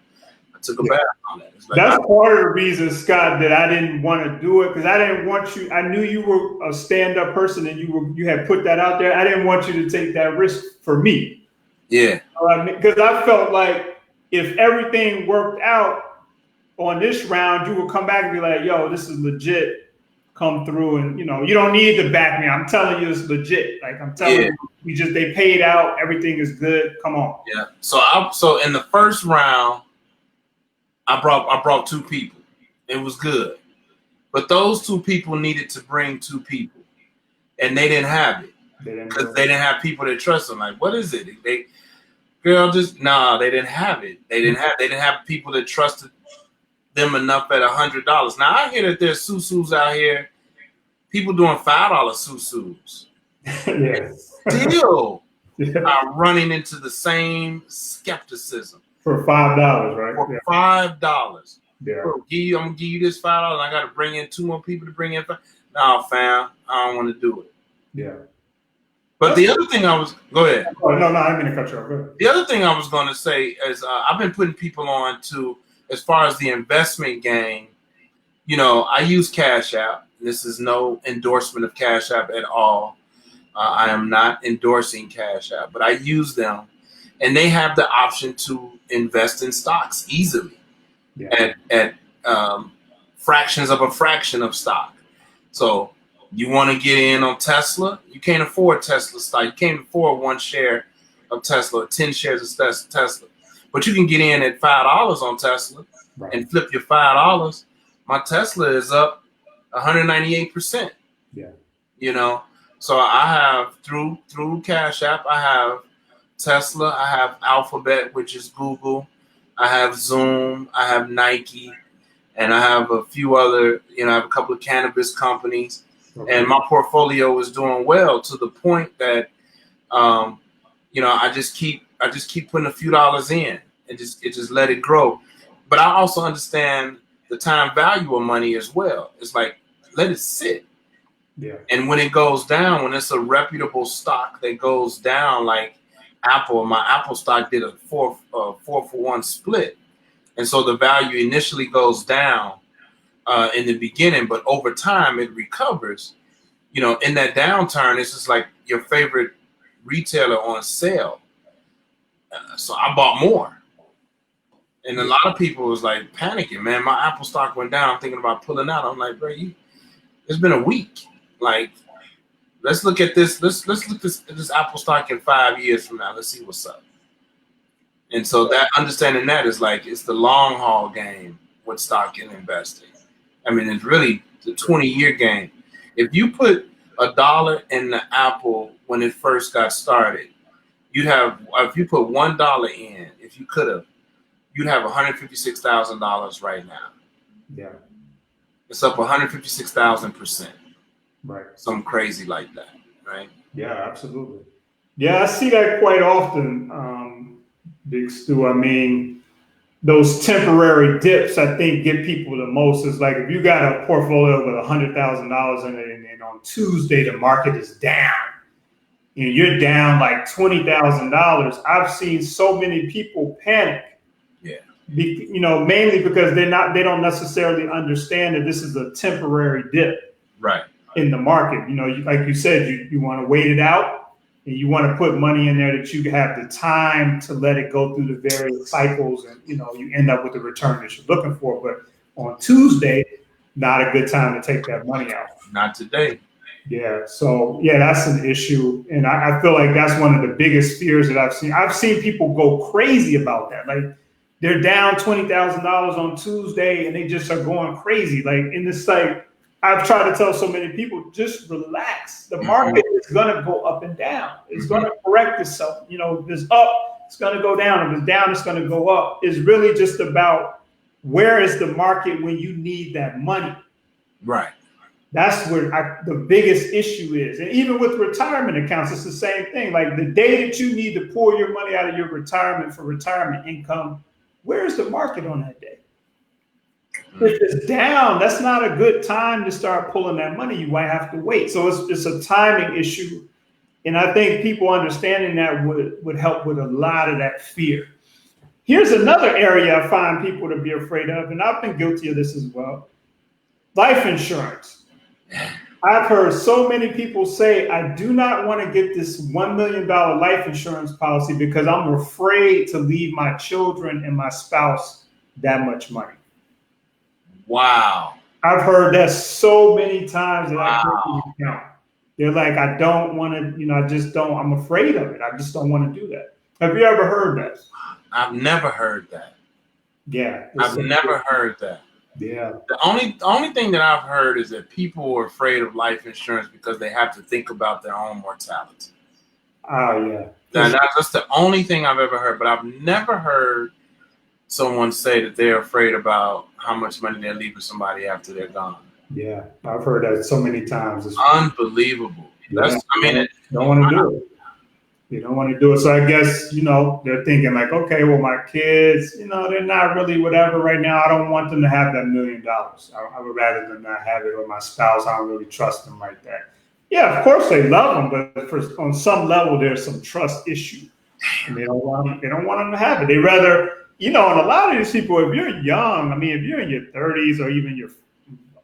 I took a bath on it. Like, that's part of the reason, Scott, that I didn't want to do it, because I didn't want you. I knew you were a stand-up person and you had put that out there. I didn't want you to take that risk for me. Yeah. Because I felt like if everything worked out on this round, you would come back and be like, yo, this is legit. Come through and, you don't need to back me. I'm telling you it's legit. Like I'm telling you, they paid out. Everything is good. Come on. Yeah. So in the first round, I brought 2 people. It was good. But those 2 people needed to bring 2 people. And they didn't have it. Because they didn't have people that trust them. Like, what is it? They didn't have it. They didn't have people that trusted them enough at $100. Now I hear that there's susus out here, people doing $5 susus. Still are running into the same skepticism. For $5, right? For $5. Yeah. Bro, I'm gonna give you this $5. I gotta bring in 2 more people to bring in 5. No, fam, I don't want to do it. Yeah. But the other thing go ahead. Oh, no, I didn't mean to cut you off. Go ahead. The other thing I was going to say is I've been putting people on to, as far as the investment game, I use Cash App. This is no endorsement of Cash App at all. I am not endorsing Cash App, but I use them, and they have the option to invest in stocks easily at fractions of a fraction of stock. So you want to get in on Tesla? You can't afford Tesla stock. You can't afford 1 share of Tesla, 10 shares of Tesla. But you can get in at $5 on Tesla and flip your $5. My Tesla is up 198%. Yeah. So I have through Cash App, I have Tesla, I have Alphabet, which is Google, I have Zoom, I have Nike, and I have a few other, I have a couple of cannabis companies. Okay. And my portfolio is doing well to the point that, I just keep putting a few dollars in and just let it grow. But I also understand the time value of money as well. It's like, let it sit. Yeah. And when it goes down, when it's a reputable stock that goes down, like Apple, my Apple stock did a 4-for-1 split. And so the value initially goes down in the beginning, but over time it recovers. In that downturn, it's just like your favorite retailer on sale. So I bought more. And a lot of people was like panicking, man. My Apple stock went down. I'm thinking about pulling out. I'm like, bro, it's been a week. Like, let's look at this. Let's look at this Apple stock in 5 years from now. Let's see what's up. And so that understanding that is like, it's the long haul game with stock and investing. I mean, it's really the 20-year game. If you put $1 in the Apple when it first got started, if you put $1 in, if you could have, you'd have $156,000 right now. Yeah. It's up 156,000%. Right. Something crazy like that, right? Yeah, absolutely. Yeah, I see that quite often, Big Stu. I mean, those temporary dips, I think, get people the most. Is like if you got a portfolio with $100,000 in it, and on Tuesday the market is down, and you're down like $20,000. I've seen so many people panic. Yeah. Mainly because they don't necessarily understand that this is a temporary dip. Right. In the market. Like you said, you want to wait it out. And you want to put money in there that you have the time to let it go through the various cycles, and you end up with the return that you're looking for. But on Tuesday, not a good time to take that money out. Not today. Yeah. So yeah, that's an issue, and I feel like that's one of the biggest fears that I've seen. I've seen people go crazy about that. Like they're down $20,000 on Tuesday, and they just are going crazy. Like in this like. I've tried to tell so many people, just relax. The market is going to go up and down. It's going to correct itself. If it's up, it's going to go down. If it's down, it's going to go up. It's really just about where is the market when you need that money. Right. That's where the biggest issue is. And even with retirement accounts, it's the same thing. Like the day that you need to pull your money out of your retirement for retirement income, where is the market on that day? If it's down, that's not a good time to start pulling that money. You might have to wait. So it's a timing issue. And I think people understanding that would help with a lot of that fear. Here's another area I find people to be afraid of, and I've been guilty of this as well. Life insurance. I've heard so many people say, I do not want to get this $1 million life insurance policy because I'm afraid to leave my children and my spouse that much money. Wow. I've heard that so many times that I can't even count. They're like, I don't want to, I just don't, I'm afraid of it. I just don't want to do that. Have you ever heard that? I've never heard that. Yeah. I've never heard that. Yeah. The only thing that I've heard is that people are afraid of life insurance because they have to think about their own mortality. Oh, yeah. That's the only thing I've ever heard, but I've never heard someone say that they're afraid about how much money they're leaving somebody after they're gone. Yeah, I've heard that so many times. It's unbelievable. Yeah. Don't want to do it. You don't want to do it. So I guess, they're thinking like, okay, well, my kids, they're not really whatever right now. I don't want them to have that $1 million. I would rather them not have it, or my spouse. I don't really trust them like that. Yeah, of course they love them, but on some level, there's some trust issue. And they don't want them to have it. They rather, and a lot of these people, if you're young, if you're in your 30s or even your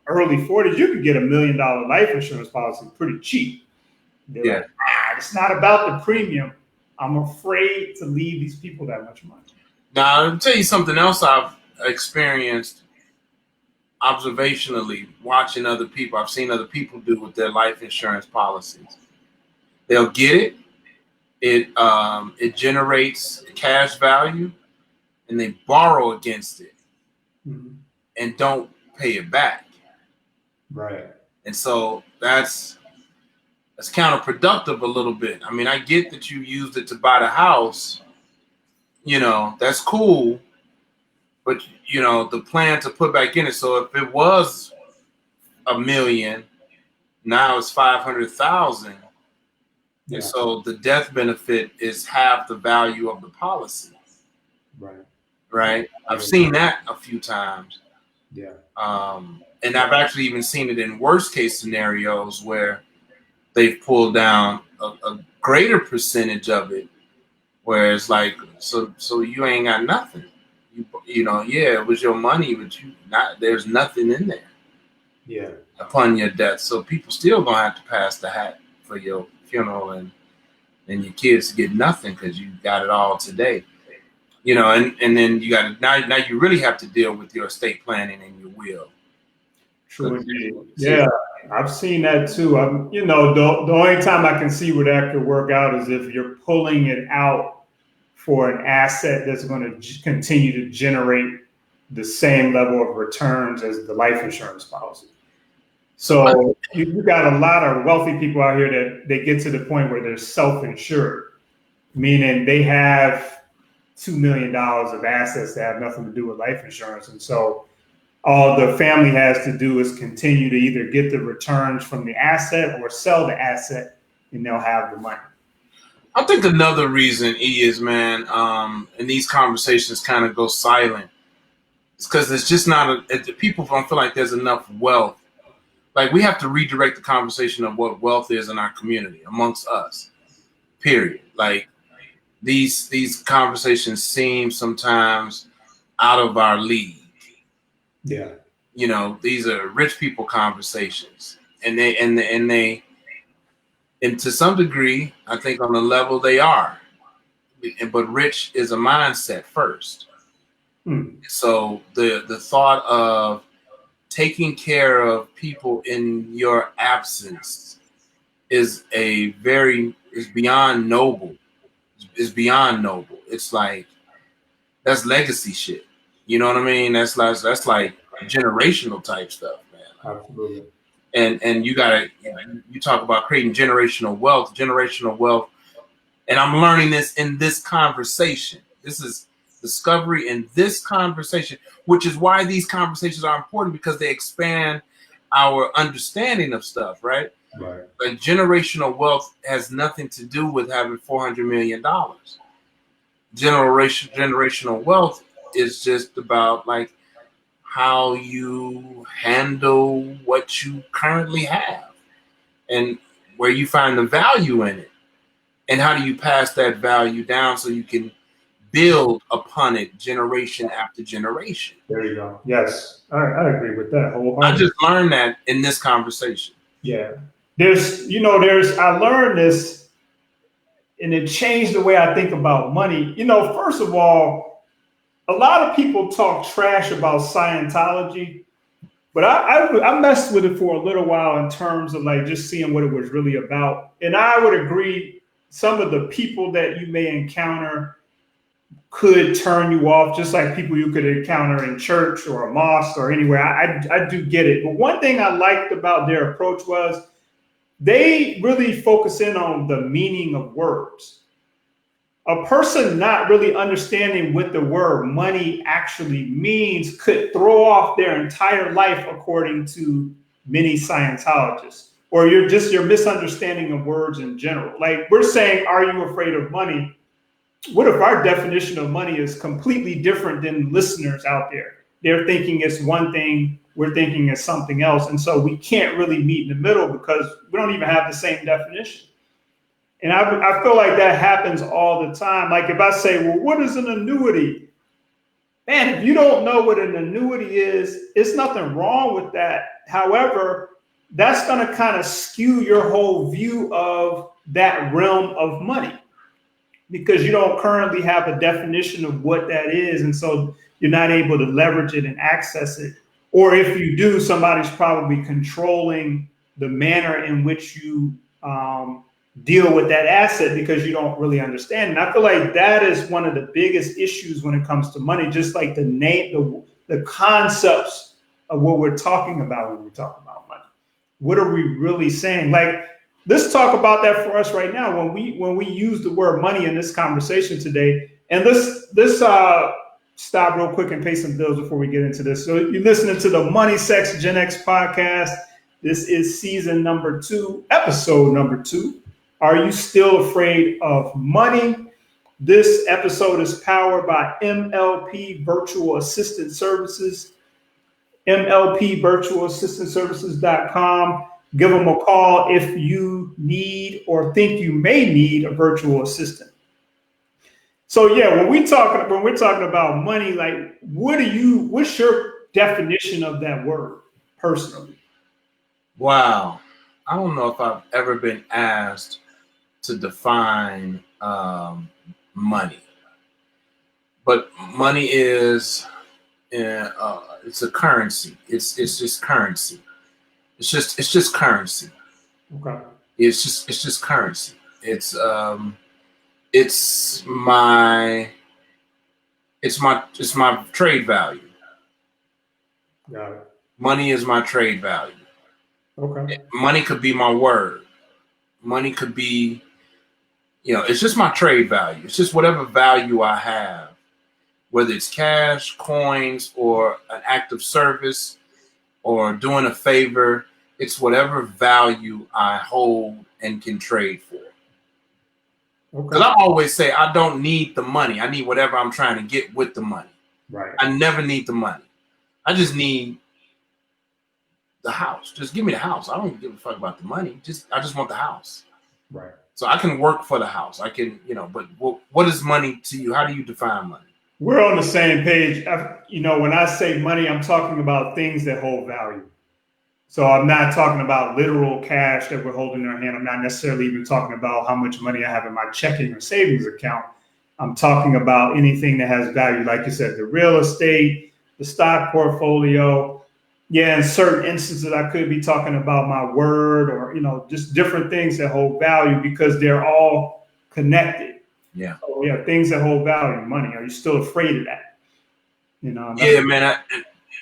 early 40s, you could get $1 million life insurance policy pretty cheap. They're like, it's not about the premium. I'm afraid to leave these people that much money. Now, I'll tell you something else I've experienced observationally, watching other people. I've seen other people do with their life insurance policies. They'll get it. It generates cash value, and they borrow against it and don't pay it back. Right. And so that's counterproductive a little bit. I get that you used it to buy the house, that's cool. But, the plan to put back in it. So if it was $1 million, now it's 500,000. Yeah. And so the death benefit is half the value of the policy. Right. I've seen that a few times. Yeah. And I've actually even seen it in worst case scenarios where they've pulled down a greater percentage of it, where it's like, so you ain't got nothing. It was your money, but there's nothing in there. Yeah. Upon your death. So people still gonna have to pass the hat for your funeral, and your kids get nothing because you got it all today. And then you got to now you really have to deal with your estate planning and your will. True. Yeah, I've seen that too. The only time I can see where that could work out is if you're pulling it out for an asset that's going to continue to generate the same level of returns as the life insurance policy. So you got a lot of wealthy people out here that they get to the point where they're self-insured, meaning they have $2 million of assets that have nothing to do with life insurance. And so all the family has to do is continue to either get the returns from the asset or sell the asset, and they'll have the money. I think another reason is, man, and these conversations kind of go silent. It's because it's just not people don't feel like there's enough wealth. Like we have to redirect the conversation of what wealth is in our community amongst us. Period. Like these conversations seem sometimes out of our league. Yeah. You know, these are rich people conversations, and they and to some degree, I think on the level they are. But rich is a mindset first. So the thought of taking care of people in your absence is beyond noble. Is beyond noble. It's like that's legacy shit. You know what I mean? That's like generational type stuff, man. Absolutely. And you talk about creating generational wealth, and I'm learning this in this conversation. This is discovery in this conversation, which is why these conversations are important, because they expand our understanding of stuff, right? Right. But generational wealth has nothing to do with having $400 million. Generational wealth is just about like how you handle what you currently have and where you find the value in it, and how do you pass that value down so you can build upon it generation after generation. There you go. Yes, I agree with that wholeheartedly. I just learned that in this conversation. Yeah. I learned this, and it changed the way I think about money. First of all, a lot of people talk trash about Scientology, but I messed with it for a little while in terms of like just seeing what it was really about. And I would agree, some of the people that you may encounter could turn you off, just like people you could encounter in church or a mosque or anywhere. I do get it. But one thing I liked about their approach was they really focus in on the meaning of words. A person not really understanding what the word money actually means could throw off their entire life, according to many Scientologists, or your misunderstanding of words in general. Like we're saying, are you afraid of money? What if our definition of money is completely different than listeners out there? They're thinking it's one thing, we're thinking it's something else. And so we can't really meet in the middle because we don't even have the same definition. And I feel like that happens all the time. Like if I say, well, what is an annuity? Man, if you don't know what an annuity is, it's nothing wrong with that. However, that's going to kind of skew your whole view of that realm of money, because you don't currently have a definition of what that is. And so you're not able to leverage it and access it. Or if you do, somebody's probably controlling the manner in which you deal with that asset, because you don't really understand. And I feel like that is one of the biggest issues when it comes to money, just like the concepts of what we're talking about when we talk about money. What are we really saying? Like, let's talk about that for us right now. When we use the word money in this conversation today, and let's stop real quick and pay some bills before we get into this. So you're listening to the Money Sex Gen X podcast. This is season number 2, episode number 2. Are you still afraid of money? This episode is powered by MLP Virtual Assistant Services, MLPvirtualassistantservices.com. Give them a call if you need or think you may need a virtual assistant. So yeah, when we're talking about money, like what's your definition of that word personally? Wow. I don't know if I've ever been asked to define money, but money is it's a currency. It's just currency. It's just currency. Okay. It's just currency. It's my trade value. Got it. Money is my trade value. Okay. Money could be my word. Money could be, it's just my trade value. It's just whatever value I have, whether it's cash, coins, or an act of service, or doing a favor. It's whatever value I hold and can trade for. Because I always say I don't need the money. I need whatever I'm trying to get with the money. Right. I never need the money. I just need the house. Just give me the house. I don't give a fuck about the money. I just want the house. Right. So I can work for the house. I can, but what is money to you? How do you define money? We're on the same page. When I say money, I'm talking about things that hold value. So I'm not talking about literal cash that we're holding in our hand. I'm not necessarily even talking about how much money I have in my checking or savings account. I'm talking about anything that has value. Like you said, the real estate, the stock portfolio. Yeah, in certain instances, I could be talking about my word or, just different things that hold value because they're all connected. Yeah. So, yeah, things that hold value, money. Are you still afraid of that? Yeah, man.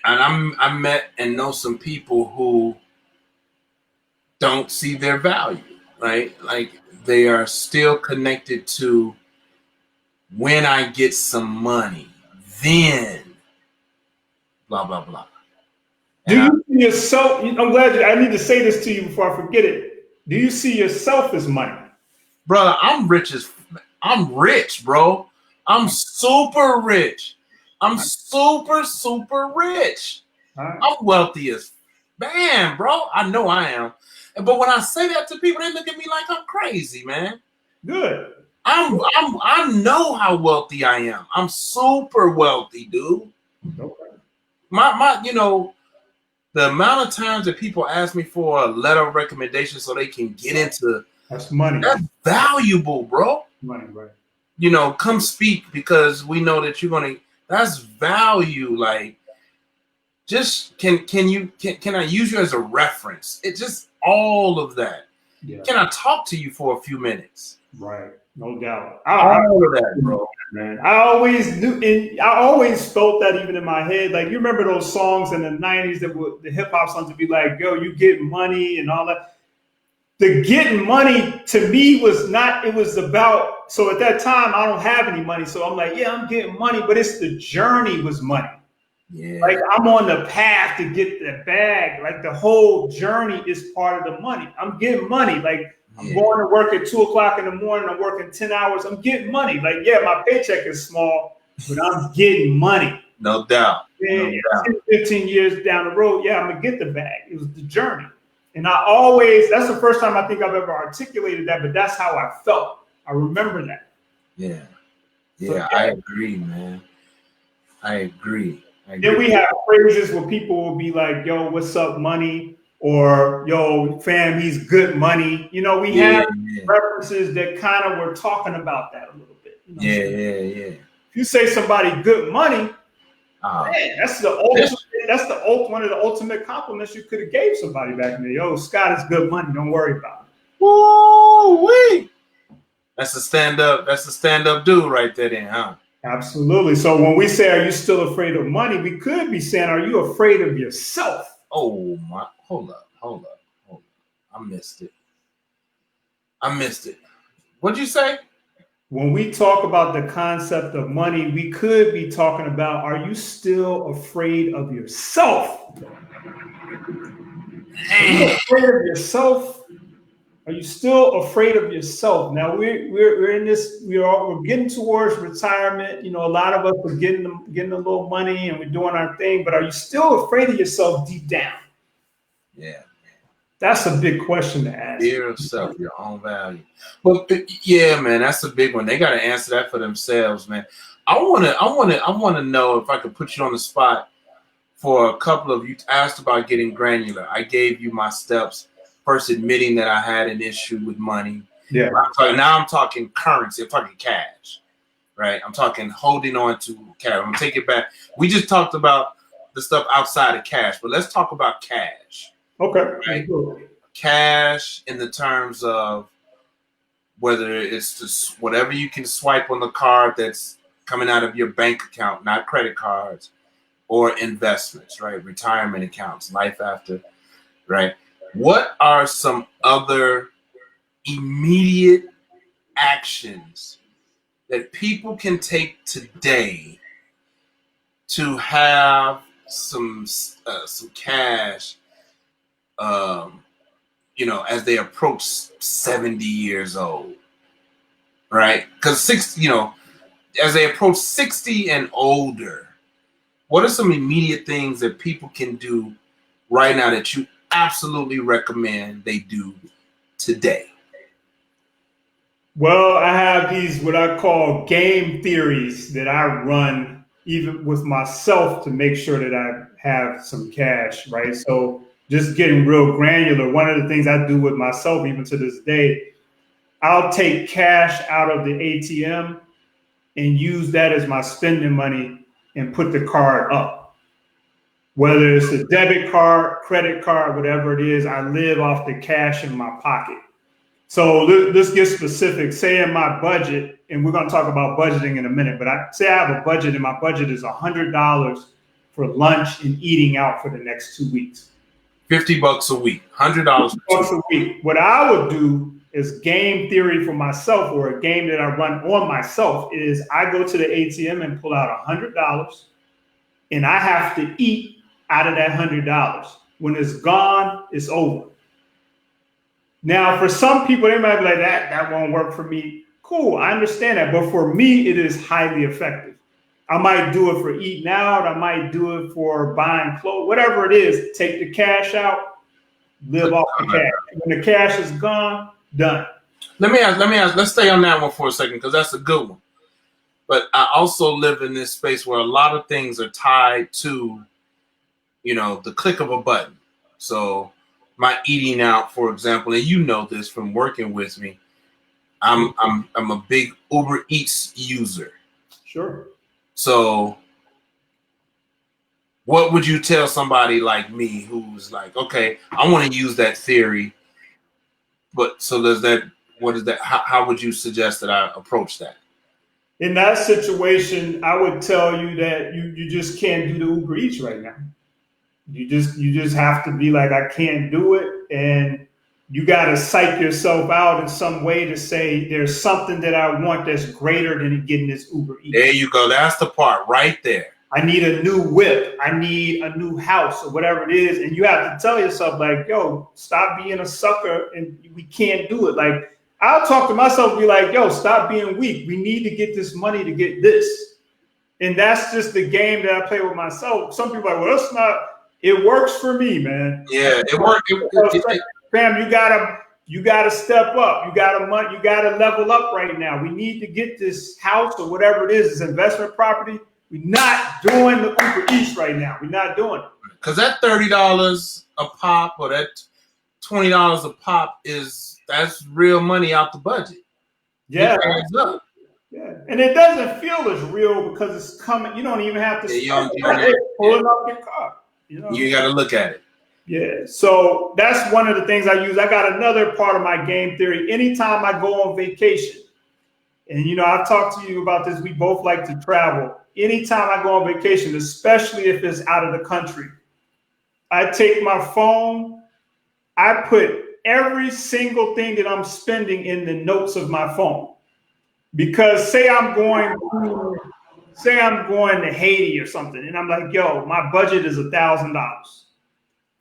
I met and know some people who don't see their value, right? Like they are still connected to when I get some money, then blah, blah, blah. Do you see yourself? I'm glad I need to say this to you before I forget it. Do you see yourself as money? Brother, I'm rich, bro. I'm super rich. I'm super, super rich. Right. I'm wealthy as man, bro. I know I am. But when I say that to people, they look at me like I'm crazy, man. Good. I know how wealthy I am. I'm super wealthy, dude. Okay. My the amount of times that people ask me for a letter of recommendation so they can get into that's money. That's valuable, bro. Money, right? Come speak because we know that you're gonna. That's value. Like, just can I use you as a reference? It just all of that. Yeah. Can I talk to you for a few minutes? Right. No doubt. All of that, bro. Man, I always knew, and I always felt that even in my head. Like you remember those songs in the '90s that were the hip hop songs would be like, "Yo, you get money" and all that. The getting money to me was not. It was about. So at that time, I don't have any money, so I'm like, yeah, I'm getting money, but it's the journey was money. Yeah. Like I'm on the path to get the bag. Like the whole journey is part of the money. I'm getting money. Like I'm going to work at 2:00 in the morning. I'm working 10 hours. I'm getting money. Like, yeah, my paycheck is small, but I'm getting money. No doubt. No doubt. 10, 15 years down the road, yeah, I'm going to get the bag. It was the journey. And that's the first time I think I've ever articulated that, but that's how I felt. I remember that. Yeah. Yeah, I agree, man. I agree. Then we have phrases where people will be like, yo, what's up, money? Or, yo, fam, he's good money. We have references that kind of were talking about that a little bit. Yeah. If you say somebody good money, man, that's the ultimate. That's one of the ultimate compliments you could have gave somebody back in the day. Yo, Scott is good money. Don't worry about it. Woo-wee. That's a stand-up dude right there then, huh? Absolutely. So when we say, are you still afraid of money? We could be saying, are you afraid of yourself? Oh my, hold up. I missed it. What'd you say? When we talk about the concept of money, we could be talking about, are you still afraid of yourself? Are you afraid of yourself? Are you still afraid of yourself? Now we're in this. We're getting towards retirement. A lot of us are getting a little money and we're doing our thing. But are you still afraid of yourself deep down? Yeah, that's a big question to ask. Fear of self, your own value. Well, yeah, man, that's a big one. They got to answer that for themselves, man. I want to know if I could put you on the spot for a couple of you asked about getting granular. I gave you my steps. First, admitting that I had an issue with money. Yeah. Now I'm talking currency. I'm talking cash, right? I'm talking holding on to cash. I'm gonna take it back. We just talked about the stuff outside of cash, but let's talk about cash. Okay. Right? Cash in the terms of whether it's just whatever you can swipe on the card that's coming out of your bank account, not credit cards, or investments, right? Retirement accounts, life after, right? What are some other immediate actions that people can take today to have some cash, as they approach 70 years old? right? Because 60, as they approach 60 and older, what are some immediate things that people can do right now that you absolutely recommend they do today? Well, I have these what I call game theories that I run even with myself to make sure that I have some cash, right? So just getting real granular. One of the things I do with myself, even to this day, I'll take cash out of the ATM and use that as my spending money and put the card up. Whether it's a debit card, credit card, whatever it is, I live off the cash in my pocket. So let's get specific. Say in my budget, and we're going to talk about budgeting in a minute, but say I have a budget and my budget is $100 for lunch and eating out for the next 2 weeks. $50 a week, $100 a week. What I would do is game theory for myself, or a game that I run on myself, is I go to the ATM and pull out $100 and I have to eat out of that $100. When it's gone, it's over. Now, for some people, they might be like, that won't work for me. Cool, I understand that. But for me, it is highly effective. I might do it for eating out. I might do it for buying clothes, whatever it is. Take the cash out, live off the cash. When the cash is gone, done. Let me ask, let's stay on that one for a second, because that's a good one. But I also live in this space where a lot of things are tied to, the click of a button. So my eating out, for example, and you know this from working with me, I'm a big Uber Eats user. Sure. So what would you tell somebody like me who's like, okay, I want to use that theory, but so what is that? How would you suggest that I approach that? In that situation, I would tell you that you just can't do the Uber Eats right now. You just have to be like, I can't do it. And you got to psych yourself out in some way to say there's something that I want that's greater than getting this Uber Eats. There you go. That's the part right there. I need a new whip. I need a new house or whatever it is. And you have to tell yourself like, yo, stop being a sucker and we can't do it. Like, I'll talk to myself and be like, yo, stop being weak. We need to get this money to get this. And that's just the game that I play with myself. Some people are like, well, that's not, it works for me, man. Yeah, it works. Fam, you gotta step up. You gotta level up right now. We need to get this house or whatever it is, this investment property. We're not doing the Uber Eats right now. We're not doing it. Because that $30 a pop or that $20 a pop that's real money out the budget. Yeah. Yeah. And it doesn't feel as real because it's coming. You don't even have to pulling up your car. You got to look at it. Yeah. So that's one of the things I use. I got another part of my game theory. Anytime I go on vacation, and I've talked to you about this, we both like to travel. Anytime I go on vacation, especially if it's out of the country, I take my phone, I put every single thing that I'm spending in the notes of my phone. Because say I'm going to Haiti or something, and I'm like, yo, my budget is $1,000.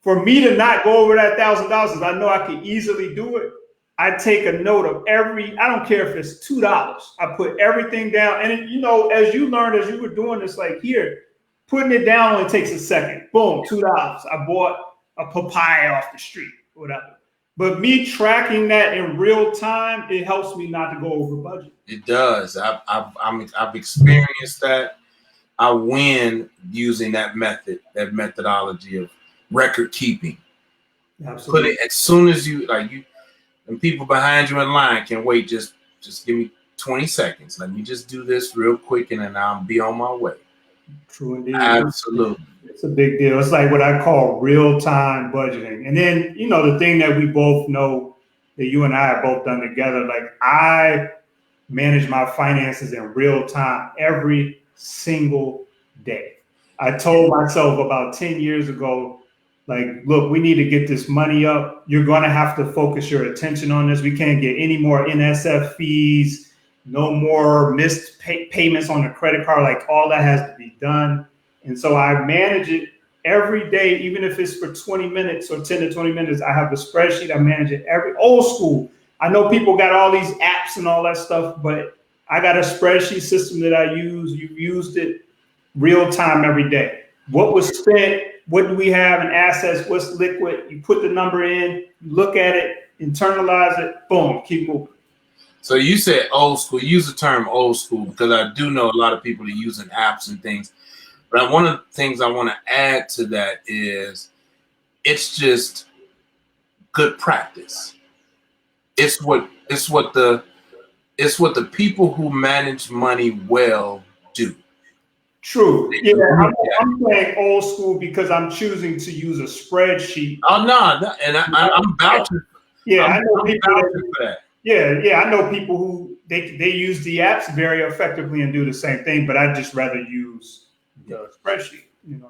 For me to not go over that $1,000, because I know I can easily do it, I take a note of I don't care if it's $2. I put everything down. And as you learned, as you were doing this, like here, putting it down only takes a second. Boom, $2. I bought a papaya off the street, whatever. But me tracking that in real time, it helps me not to go over budget. It does. I've experienced that. I win using that methodology of record keeping. Absolutely. Put it as soon as you and people behind you in line can wait. Just give me 20 seconds. Let me just do this real quick, and then I'll be on my way. True indeed. Absolutely. It's a big deal. It's like what I call real-time budgeting. And then, the thing that we both know that you and I have both done together, like I manage my finances in real time every single day. I told myself about 10 years ago, like, look, we need to get this money up. You're going to have to focus your attention on this. We can't get any more NSF fees, no more missed payments on the credit card. Like all that has to be done. And so I manage it every day, even if it's for 20 minutes or 10 to 20 minutes. I have a spreadsheet. I manage it every old school. I know people got all these apps and all that stuff, but I got a spreadsheet system that I use. You've used it real time every day. What was spent? What do we have in assets? What's liquid? You put the number in, you look at it, internalize it, boom, keep moving. So you said old school. Use the term old school because I do know a lot of people are using apps and things. But one of the things I want to add to that is it's just good practice. It's what the people who manage money well do. True. Yeah, I'm saying old school because I'm choosing to use a spreadsheet. Oh no, and I'm vouching. Yeah, I know people for that. Yeah, I know people who they use the apps very effectively and do the same thing, but I'd just rather use the spreadsheet.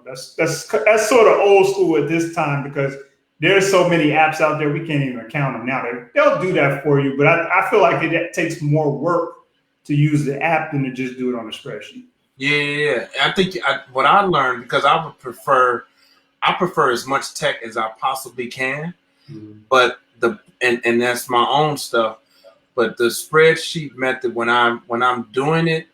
That's sort of old school at this time because there's so many apps out there we can't even count them now. They'll do that for you, but I feel like it takes more work to use the app than to just do it on a spreadsheet. Yeah. I think what I learned because I prefer as much tech as I possibly can, but and that's my own stuff. But the spreadsheet method, when I'm doing it,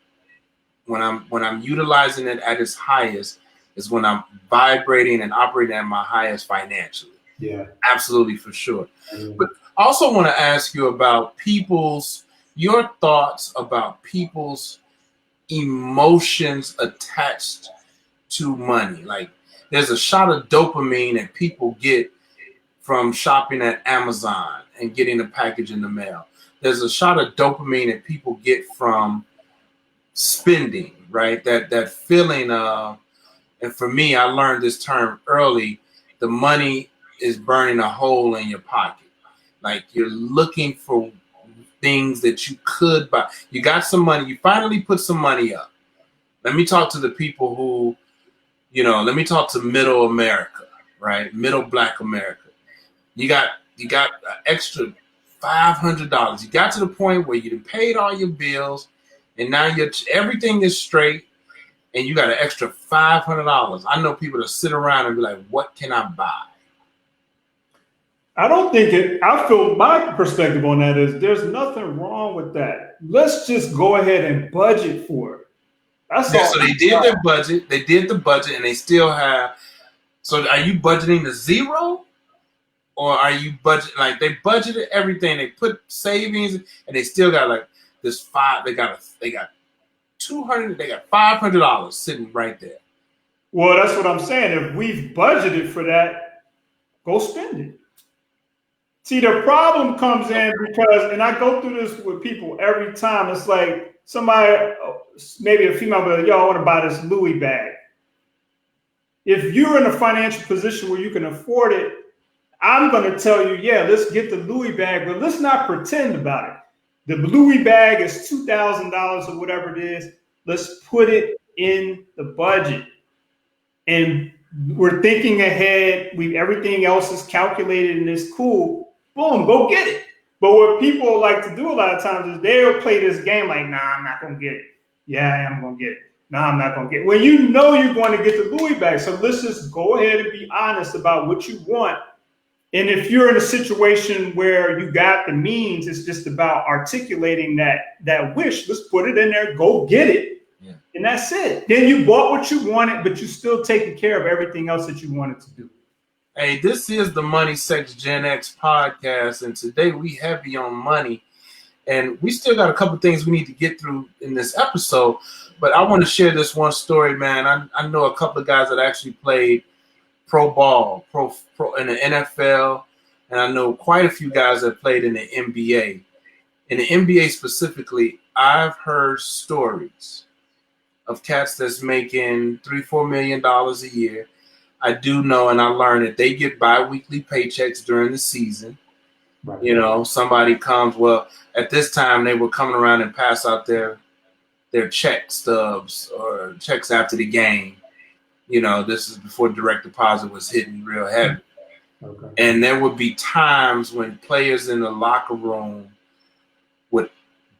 when I'm utilizing it at its highest, is when I'm vibrating and operating at my highest financially. Yeah, absolutely, for sure. But I also want to ask you about your thoughts about people's emotions attached to money. Like there's a shot of dopamine that people get from shopping at Amazon and getting a package in the mail. There's a shot of dopamine that people get from spending, right? That feeling of, and for me, I learned this term early, the money is burning a hole in your pocket. Like you're looking for things that you could buy. You got some money, you finally put some money up. Let me talk to the people who, let me talk to middle America, right? Middle Black America. You got an extra $500. You got to the point where you paid all your bills, and now everything is straight, and you got an extra $500. I know people that sit around and be like, "What can I buy?" I don't think it. I feel my perspective on that is there's nothing wrong with that. Let's just go ahead and budget for it. That's all. So they did their budget. They did the budget, and they still have. So are you budgeting to zero? Or are you like they budgeted everything? They put savings, and they still got like this They got $200. They got $500 sitting right there. Well, that's what I'm saying. If we've budgeted for that, go spend it. See, the problem comes in because, and I go through this with people every time. It's like somebody, maybe a female, but yo, I want to buy this Louis bag. If you're in a financial position where you can afford it, I'm going to tell you, yeah, let's get the Louis bag, but let's not pretend about it. The Louis bag is $2,000 or whatever it is. Let's put it in the budget. And we're thinking ahead. Everything else is calculated and it's cool. Boom, go get it. But what people like to do a lot of times is they'll play this game like, nah, I'm not going to get it. Yeah, I am going to get it. No, I'm not going to get it. Well, you know you're going to get the Louis bag. So let's just go ahead and be honest about what you want. And if you're in a situation where you got the means, it's just about articulating that wish. Let's put it in there, go get it. Yeah. And that's it. Then you bought what you wanted, but you still taking care of everything else that you wanted to do. Hey, this is the Money Sex Gen X podcast, and today we heavy on money. And we still got a couple things we need to get through in this episode, but I want to share this one story, man. I know a couple of guys that actually played pro ball, pro in the NFL, and I know quite a few guys that played in the NBA. In the NBA specifically, I've heard stories of cats that's making $3-4 million a year. I do know, and I learned that they get bi-weekly paychecks during the season. Right. Somebody comes. Well, at this time, they were coming around and pass out their check stubs or checks after the game. This is before direct deposit was hitting real heavy. Okay. And there would be times when players in the locker room would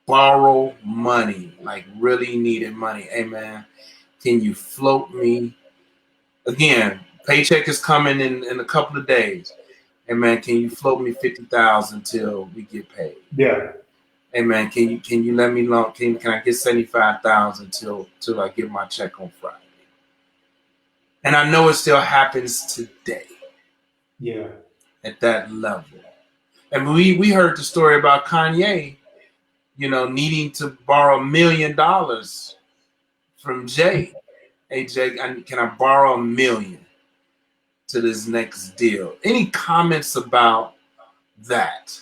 borrow money, like really needed money. Hey, man, can you float me? Again, paycheck is coming in a couple of days. Hey man, can you float me 50,000 till we get paid? Yeah. Hey man, can you let me know? Can I get 75,000 till I get my check on Friday? And I know it still happens today. Yeah. At that level. And we heard the story about Kanye, needing to borrow $1 million from Jay. Hey Jay, can I borrow $1 million to this next deal? Any comments about that?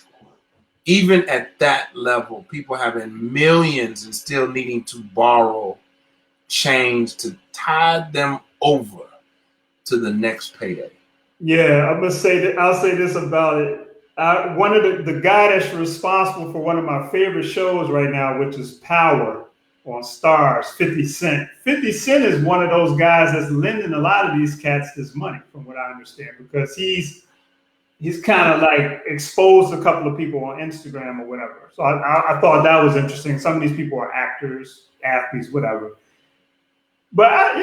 Even at that level, people having millions and still needing to borrow change to tide them over to the next payday. Yeah, I'm gonna say that. I'll say this about it. One of the guy that's responsible for one of my favorite shows right now, which is Power on Stars, 50 Cent. 50 Cent is one of those guys that's lending a lot of these cats this money, from what I understand, because he's kind of like exposed a couple of people on Instagram or whatever. So I thought that was interesting. Some of these people are actors, athletes, whatever. But I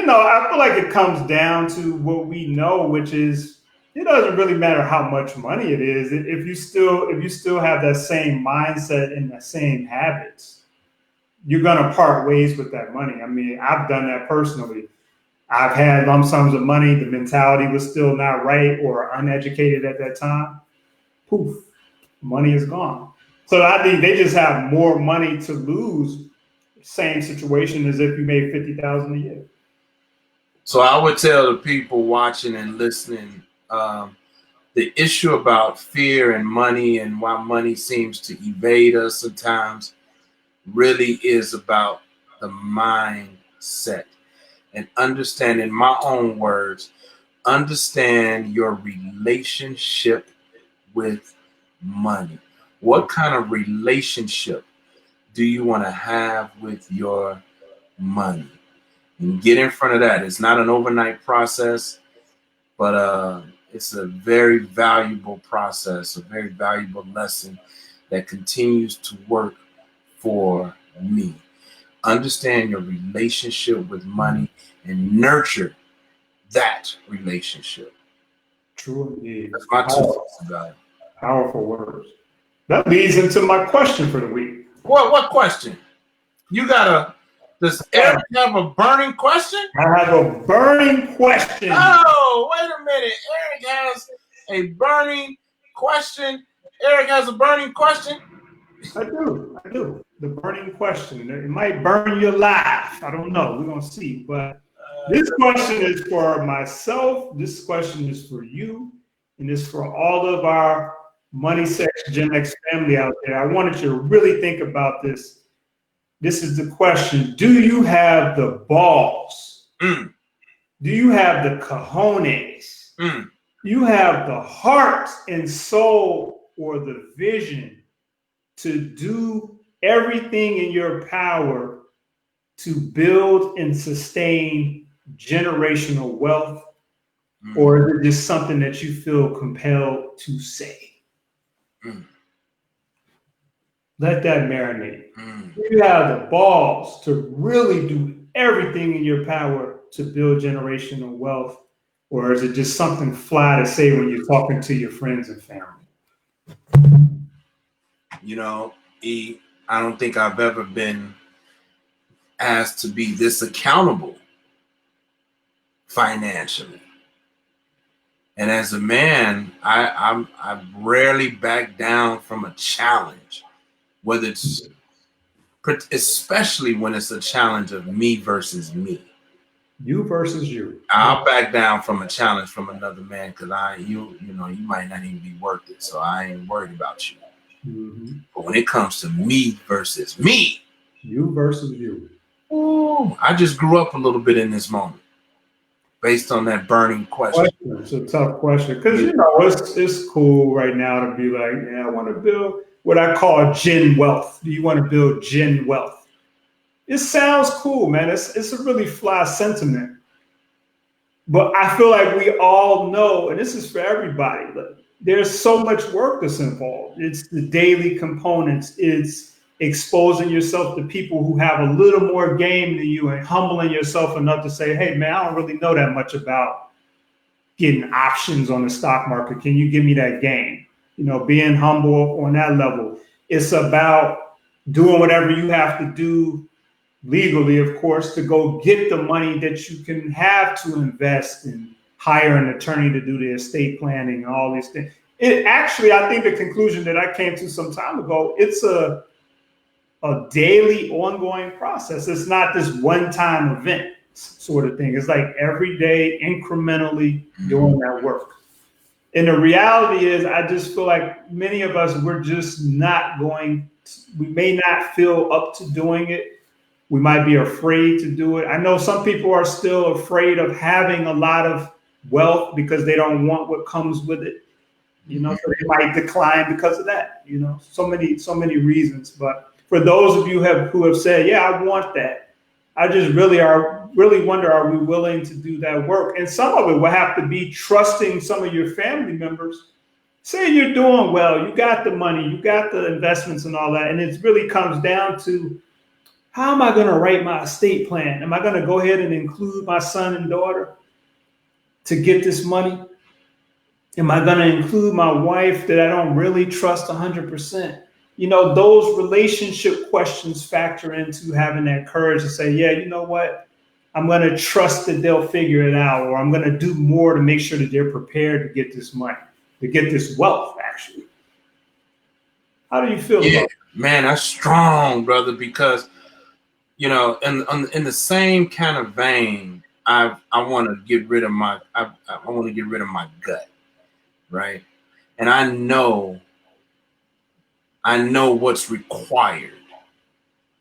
feel like it comes down to what we know, which is it doesn't really matter how much money it is. If you still have that same mindset and the same habits, you're gonna part ways with that money. I mean, I've done that personally. I've had lump sums of money. The mentality was still not right or uneducated at that time. Poof, money is gone. So I think they just have more money to lose. Same situation as if you made 50,000 a year. So I would tell the people watching and listening, the issue about fear and money and why money seems to evade us sometimes really is about the mindset. And understand, in my own words, understand your relationship with money. What kind of relationship do you want to have with your money? And get in front of that. It's not an overnight process, but it's a very valuable process, a very valuable lesson that continues to work for me. Understand your relationship with money and nurture that relationship. True indeed. That's my 2 cents about it. Powerful words. That leads into my question for the week. What question? Does Eric have a burning question? I have a burning question. Oh, wait a minute. Eric has a burning question. Eric has a burning question. I do. The burning question. It might burn your life. I don't know. We're going to see. But this question is for myself. This question is for you. And it's for all of our Money Sex Gen X family out there. I wanted you to really think about this. This is the question. Do you have the balls? Do you have the cojones? Do you have the heart and soul or the vision to do everything in your power to build and sustain generational wealth? Or is it just something that you feel compelled to say? Let that marinate. You have the balls to really do everything in your power to build generational wealth, or is it just something fly to say when you're talking to your friends and family? E, I don't think I've ever been asked to be this accountable financially. And as a man, I rarely back down from a challenge, whether it's, especially when it's a challenge of me versus me. You versus you. I'll back down from a challenge from another man because you might not even be worth it. So I ain't worried about you. But when it comes to me versus me, you versus you. Ooh, I just grew up a little bit in this moment. Based on that burning question. It's a tough question because it's cool right now to be like, I want to build what I call gen wealth. Do you want to build gen wealth? It sounds cool, man. It's a really fly sentiment. But I feel like we all know, and this is for everybody, look, there's so much work that's involved. It's the daily components. It's exposing yourself to people who have a little more game than you and humbling yourself enough to say, hey, man, I don't really know that much about getting options on the stock market? Can you give me that game? Being humble on that level. It's about doing whatever you have to do legally, of course, to go get the money that you can have to invest and hire an attorney to do the estate planning and all these things. It actually, I think the conclusion that I came to some time ago, it's a daily ongoing process. It's not this one-time event sort of thing. It's like every day incrementally doing that work. And the reality is, I just feel like many of us, we're just not we may not feel up to doing it. We might be afraid to do it. I know some people are still afraid of having a lot of wealth because they don't want what comes with it. So they might decline because of that. So many reasons. But for those of you who have said, yeah, I want that, I just really wonder, are we willing to do that work? And some of it will have to be trusting some of your family members. Say you're doing well, you got the money, you got the investments and all that, and it really comes down to, how am I going to write my estate plan? Am I going to go ahead and include my son and daughter to get this money? Am I going to include my wife that I don't really trust 100%? Those relationship questions factor into having that courage to say, yeah, you know what? I'm going to trust that they'll figure it out, or I'm going to do more to make sure that they're prepared to get this money, to get this wealth, actually. How do you feel about it? Man, that's strong, brother, because in the same kind of vein, I want to get rid of my gut, right? And I know what's required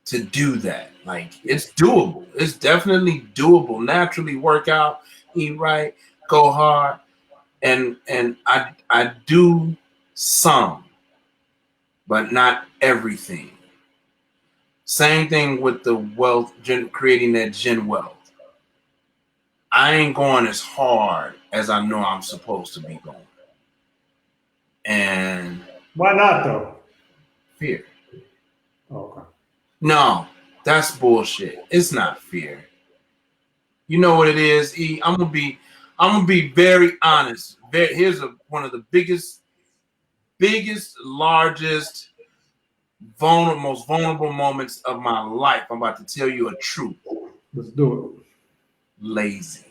to do that. Like, it's doable. It's definitely doable. Naturally work out, eat right, go hard, and I do some, but not everything. Same thing with the wealth, creating that gen wealth. I ain't going as hard as I know I'm supposed to be going. And why not, though? Fear. Okay. No, that's bullshit. It's not fear. You know what it is, E? I'm gonna be very honest. Here's one of the biggest, largest, most vulnerable moments of my life. I'm about to tell you a truth. Let's do it. Lazy.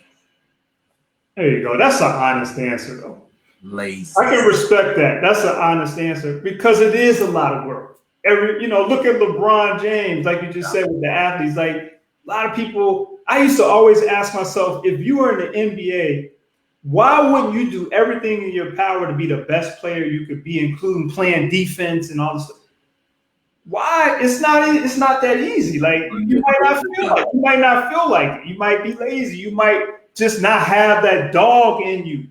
There you go. That's an honest answer, though. Lazy. I can respect that. That's an honest answer, because it is a lot of work. Look at LeBron James, like you just said with the athletes. Like, a lot of people, I used to always ask myself, if you were in the NBA, why wouldn't you do everything in your power to be the best player you could be, including playing defense and all this stuff? Why? It's not that easy. Like, you might not feel like it. You might be lazy. You might just not have that dog in you.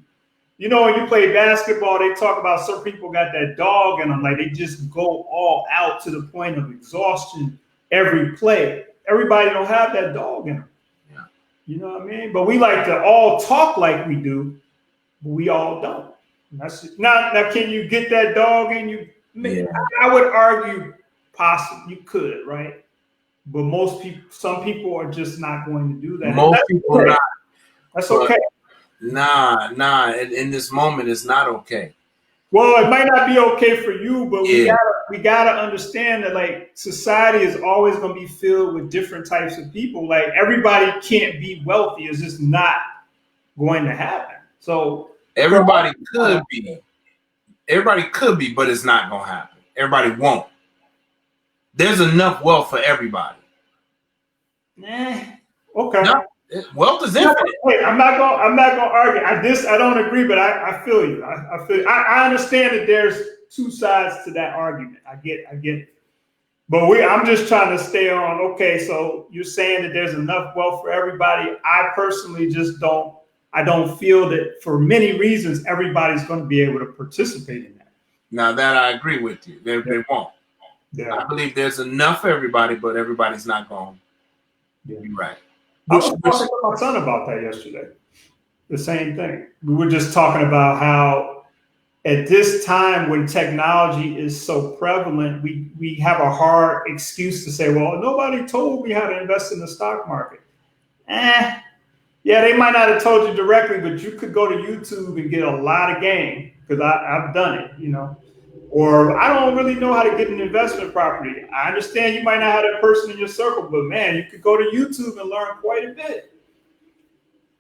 When you play basketball, they talk about some people got that dog in them. Like, they just go all out to the point of exhaustion every play. Everybody don't have that dog in them. Yeah. You know what I mean? But we like to all talk like we do, but we all don't. Now, can you get that dog in you? Yeah. I would argue possibly you could, right? But some people are just not going to do that. Most people are not. That's okay. Nah. In this moment, it's not okay. Well, it might not be okay for you, but we gotta understand that, like, society is always going to be filled with different types of people. Like, everybody can't be wealthy. It's just not going to happen. So everybody could be, but it's not going to happen. Everybody won't. There's enough wealth for everybody. Okay. No. Wealth is infinite. Wait, I'm not gonna argue. I don't agree, but I feel you. I understand that there's two sides to that argument. I get it. But I'm just trying to stay on. Okay, so you're saying that there's enough wealth for everybody. I personally just don't. I don't feel that, for many reasons, everybody's going to be able to participate in that. Now that I agree with you, they won't. Yeah. I believe there's enough for everybody, but everybody's not going to be right. I was talking to my son about that yesterday. The same thing. We were just talking about how at this time, when technology is so prevalent, we have a hard excuse to say, well, nobody told me how to invest in the stock market. Yeah, they might not have told you directly, but you could go to YouTube and get a lot of game because I've done it, you know. Or I don't really know how to get an investment property. I understand you might not have that person in your circle, but man, you could go to YouTube and learn quite a bit.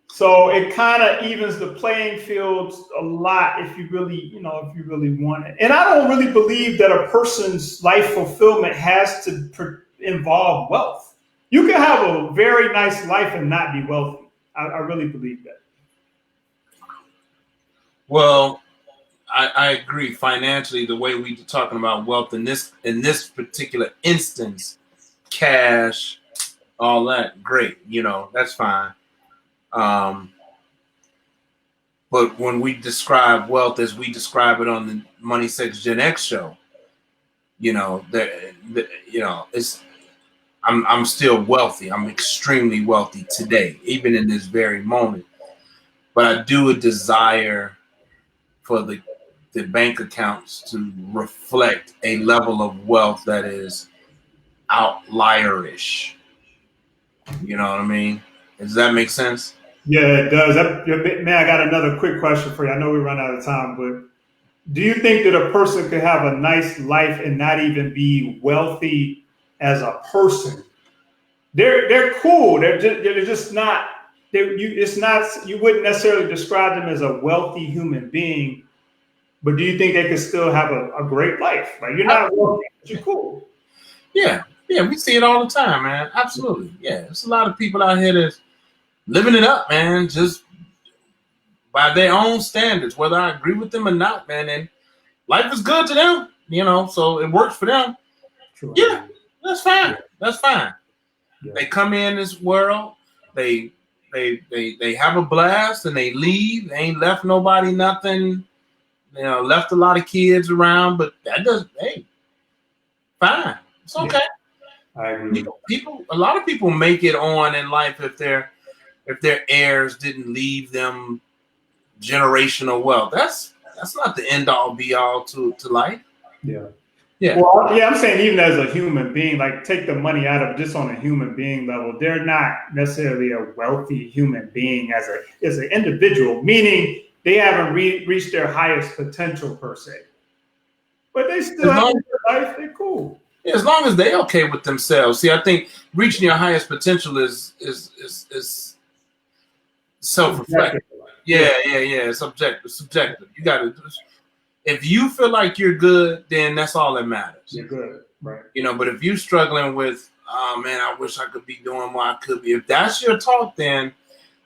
So it kind of evens the playing field a lot if you really, if you really want it. And I don't really believe that a person's life fulfillment has to involve wealth. You can have a very nice life and not be wealthy. I really believe that. Well, I agree. Financially, the way we're talking about wealth in this particular instance, cash, all that, great. That's fine. But when we describe wealth as we describe it on the Money Sex Gen X show, it's I'm still wealthy. I'm extremely wealthy today, even in this very moment. But I do desire for the bank accounts to reflect a level of wealth that is outlierish. You know what I mean? Does that make sense? Yeah, it does. Man, I got another quick question for you. I know we run out of time, but do you think that a person could have a nice life and not even be wealthy as a person? They're cool. They're just not. It's not. You wouldn't necessarily describe them as a wealthy human being, but do you think they could still have a great life? Like you're not wealthy, but you're cool. Yeah, we see it all the time, man. Absolutely. Yeah, there's a lot of people out here that's living it up, man, just by their own standards, whether I agree with them or not, man. And life is good to them, so it works for them. True. Yeah, that's fine. Yeah. That's fine. Yeah. They come in this world, they have a blast, and they leave. They ain't left nobody nothing. Left a lot of kids around, but that doesn't. Hey, fine. It's okay. Yeah, I agree. A lot of people make it on in life if their heirs didn't leave them generational wealth. That's not the end all be all to life. Yeah. Yeah. Well, yeah, I'm saying even as a human being, like take the money out of just on a human being level, they're not necessarily a wealthy human being as an individual, meaning they haven't reached their highest potential per se. But they still have their life. They're cool. Yeah, as long as they're okay with themselves. See, I think reaching your highest potential is self-reflective. Yeah. It's subjective. You got to. If you feel like you're good, then that's all that matters. You're good, right? But if you're struggling with, oh man, I wish I could be doing what I could be. If that's your talk, then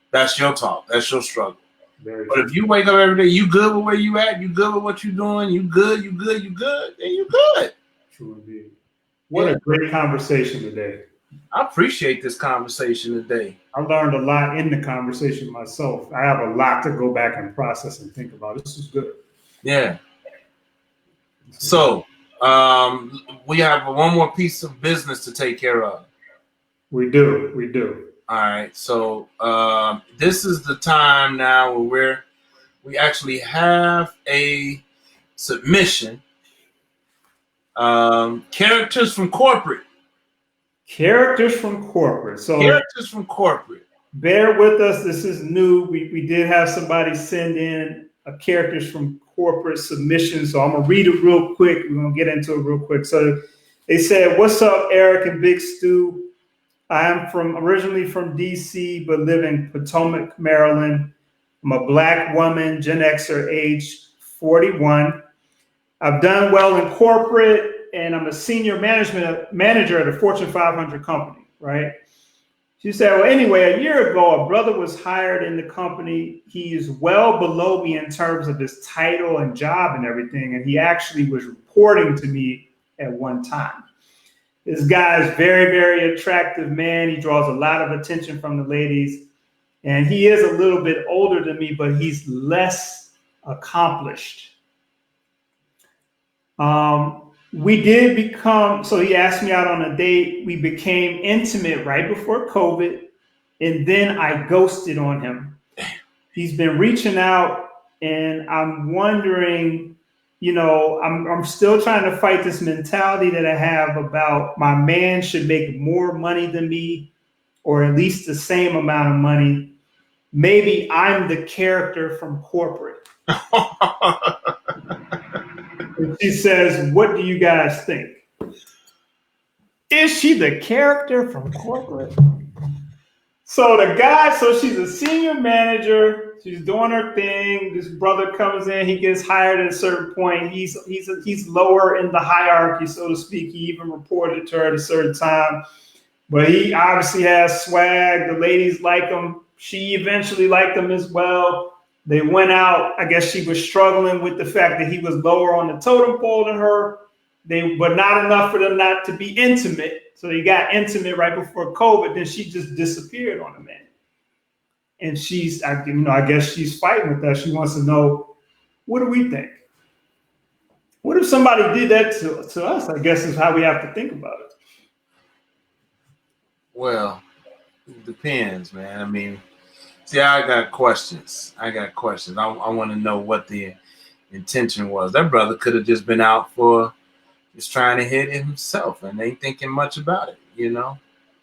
that's your talk. That's your struggle. But if you wake up every day, you good with where you at, you good with what you're doing, you good, then you good. True indeed. What a great conversation today. I appreciate this conversation today. I learned a lot in the conversation myself. I have a lot to go back and process and think about. This is good. Yeah. So we have one more piece of business to take care of. We do. All right. So this is the time now where we actually have a submission. Characters from corporate. So characters from corporate. Bear with us. This is new. We did have somebody send in a characters from corporate submission. So I'm going to read it real quick. We're going to get into it real quick. So they said, "What's up, Eric and Big Stu? I am originally from DC, but live in Potomac, Maryland. I'm a Black woman, Gen Xer, age 41. I've done well in corporate, and I'm a senior manager at a Fortune 500 company, right?" She said, "Well, anyway, a year ago, a brother was hired in the company. He is well below me in terms of his title and job and everything, and he actually was reporting to me at one time. This guy is very, very attractive man. He draws a lot of attention from the ladies, and he is a little bit older than me, but he's less accomplished. We did become, so he asked me out on a date. We became intimate right before COVID, and then I ghosted on him. He's been reaching out, and I'm wondering, I'm still trying to fight this mentality that I have about my man should make more money than me, or at least the same amount of money. maybe I'm the character from corporate. And she says, what do you guys think? Is she the character from corporate? So she's a senior manager. She's doing her thing. This brother comes in. He gets hired at a certain point. He's lower in the hierarchy, so to speak. He even reported to her at a certain time. But he obviously has swag. The ladies like him. She eventually liked him as well. They went out. I guess she was struggling with the fact that he was lower on the totem pole than her. But not enough for them not to be intimate. So they got intimate right before COVID. Then she just disappeared on the man. And I guess she's fighting with us. She wants to know, what do we think? What if somebody did that to us? I guess is how we have to think about it. Well, it depends, man. I mean, see, I got questions. I want to know what the intention was. That brother could have just been out for just trying to hit himself and ain't thinking much about it, you know?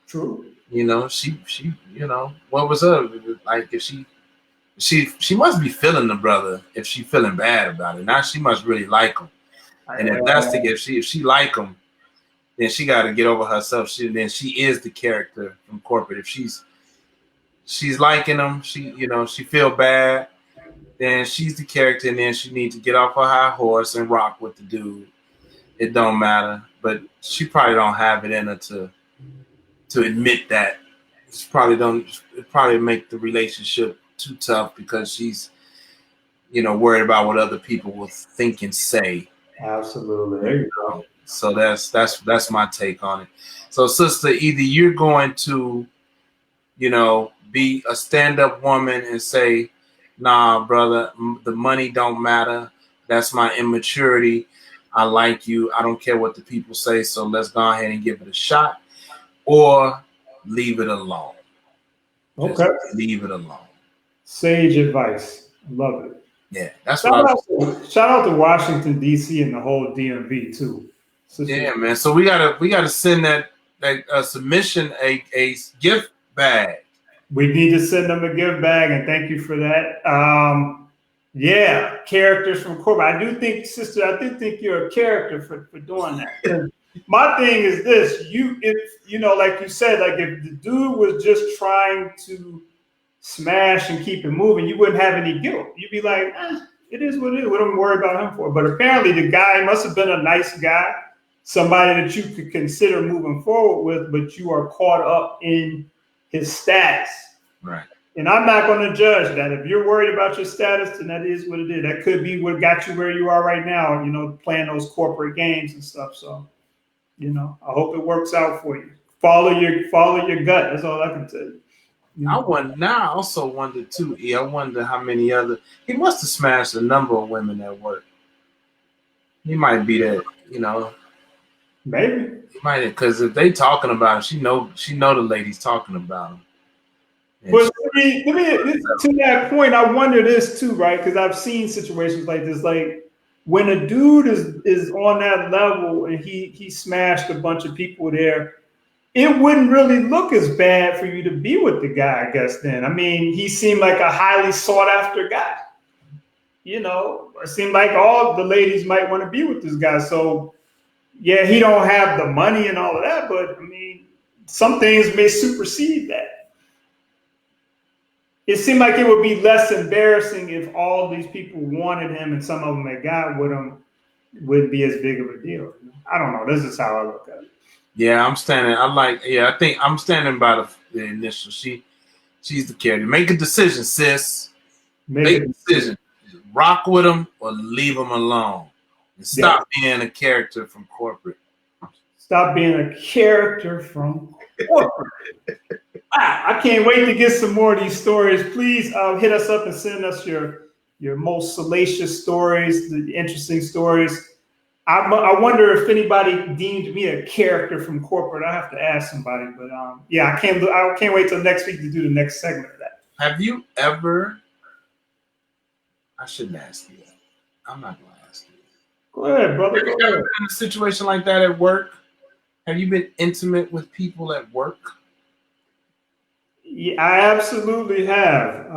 True. You know, she, you know, what was her, like, if she must be feeling the brother if she feeling bad about it. Now she must really like him. And if that's the if she like him, then she got to get over herself. Then she is the character from corporate. If she's liking him, she feel bad, then she's the character, and then she needs to get off her high horse and rock with the dude. It don't matter, but she probably don't have it in her to admit that. It probably make the relationship too tough because she's, worried about what other people will think and say. Absolutely. There you go. So that's my take on it. So, sister, either you're going to, be a stand-up woman and say, nah, brother, the money don't matter. That's my immaturity. I like you. I don't care what the people say. So let's go ahead and give it a shot, or leave it alone. Okay. Just leave it alone. Sage advice. Love it. Yeah, that's shout out to Washington D.C. and the whole DMV too. Yeah, man. So we gotta send that submission a gift bag. We need to send them a gift bag, and thank you for that. Yeah, characters from corporate. I do think, sister, I do think you're a character for doing that. My thing is this: like you said, like if the dude was just trying to smash and keep it moving, you wouldn't have any guilt. You'd be like, it is what it is. What am I worried about him for? But apparently the guy must have been a nice guy, somebody that you could consider moving forward with, but you are caught up in his status. Right. And I'm not going to judge that. If you're worried about your status, then that is what it is. That could be what got you where you are right now, playing those corporate games and stuff. So, I hope it works out for you. Follow your gut. That's all I can tell you. I also wonder too, I wonder how many he must have smashed a number of women at work. He might be that, Maybe. He might, because if they talking about him, she know the ladies talking about him. But to that point, I wonder this too, right? Because I've seen situations like this, like when a dude is on that level and he smashed a bunch of people there, it wouldn't really look as bad for you to be with the guy, I guess, then. I mean, he seemed like a highly sought after guy. It seemed like all the ladies might want to be with this guy. So, yeah, he don't have the money and all of that, but I mean, some things may supersede that. It seemed like it would be less embarrassing if all these people wanted him and some of them that got with him wouldn't be as big of a deal. I don't know. This is how I look at it. Yeah, I think I'm standing by the initial. She's the character. Make a decision, sis. Make a decision. Rock with him or leave him alone. And stop being a character from corporate. Stop being a character from corporate. I can't wait to get some more of these stories. Please hit us up and send us your most salacious stories, the interesting stories. I wonder if anybody deemed me a character from corporate. I have to ask somebody, but I can't wait till next week to do the next segment of that. Have you ever? I shouldn't ask you that. I'm not going to ask you. Go ahead, brother. Have you ever been in a situation like that at work? Have you been intimate with people at work? Yeah, I absolutely have.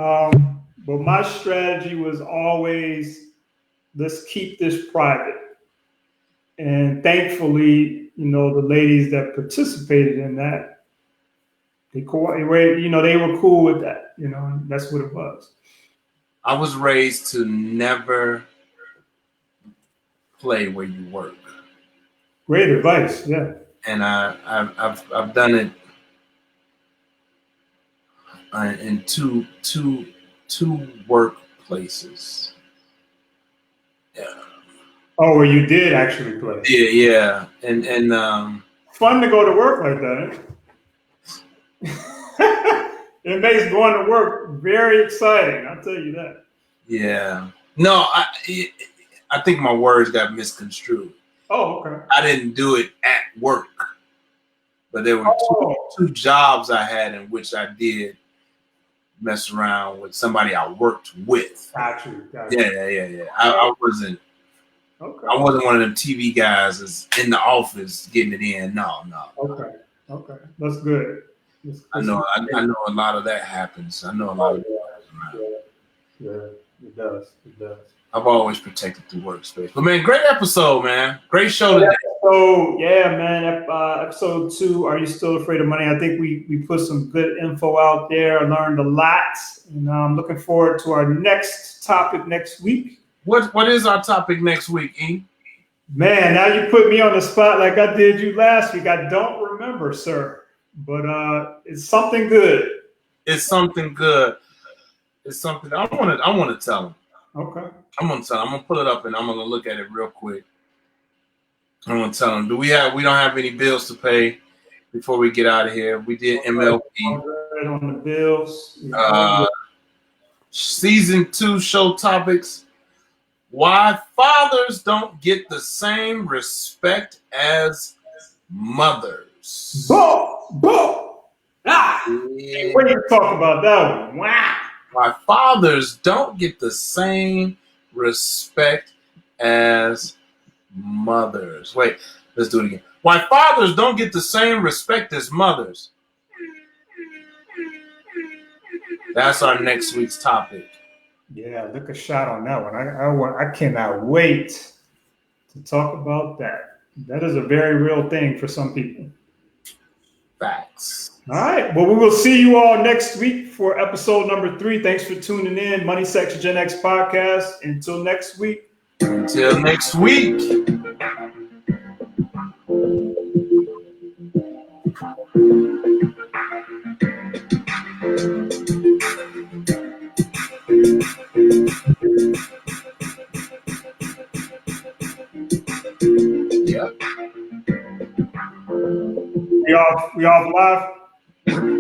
But my strategy was always, let's keep this private. And thankfully, the ladies that participated in that, they were cool with that. And that's what it was. I was raised to never play where you work. Great advice. Yeah. And I've done it in two workplaces. Yeah. Oh, where you did actually play. Yeah. And Fun to go to work like that. It makes going to work very exciting. I'll tell you that. Yeah. No, I think my words got misconstrued. Oh, okay. I didn't do it at work, but there were two jobs I had in which I did mess around with somebody I worked with. Got you. Yeah. I wasn't. Okay. I wasn't one of them TV guys that's in the office getting it in. No. Okay. That's good. I know a lot of that happens. I know a lot of that happens around. Yeah, it does. I've always protected the workspace. But man, great episode, man. Great show today. So yeah, man. Episode 2. Are you still afraid of money? I think we put some good info out there. I learned a lot, and I'm looking forward to our next topic next week. What is our topic next week, E? Man, now you put me on the spot like I did you last week. I don't remember, sir, but it's something good. It's something good. It's something I want to tell him. Okay. I'm gonna tell him. I'm gonna pull it up and I'm gonna look at it real quick. I'm gonna tell him. We don't have any bills to pay before we get out of here. We did MLP. On the bills. Season 2 show topics. Why fathers don't get the same respect as mothers. Boom. Yeah. What do you talk about that one? Wow. Why fathers don't get the same respect as mothers. Wait, let's do it again. Why fathers don't get the same respect as mothers. That's our next week's topic. Yeah, look a shot on that one. I cannot wait to talk about that. That is a very real thing for some people. Facts. All right. Well, we will see you all next week for episode number 3. Thanks for tuning in. Money Section Gen X podcast. Until next week. Until next week. Yeah. We off live?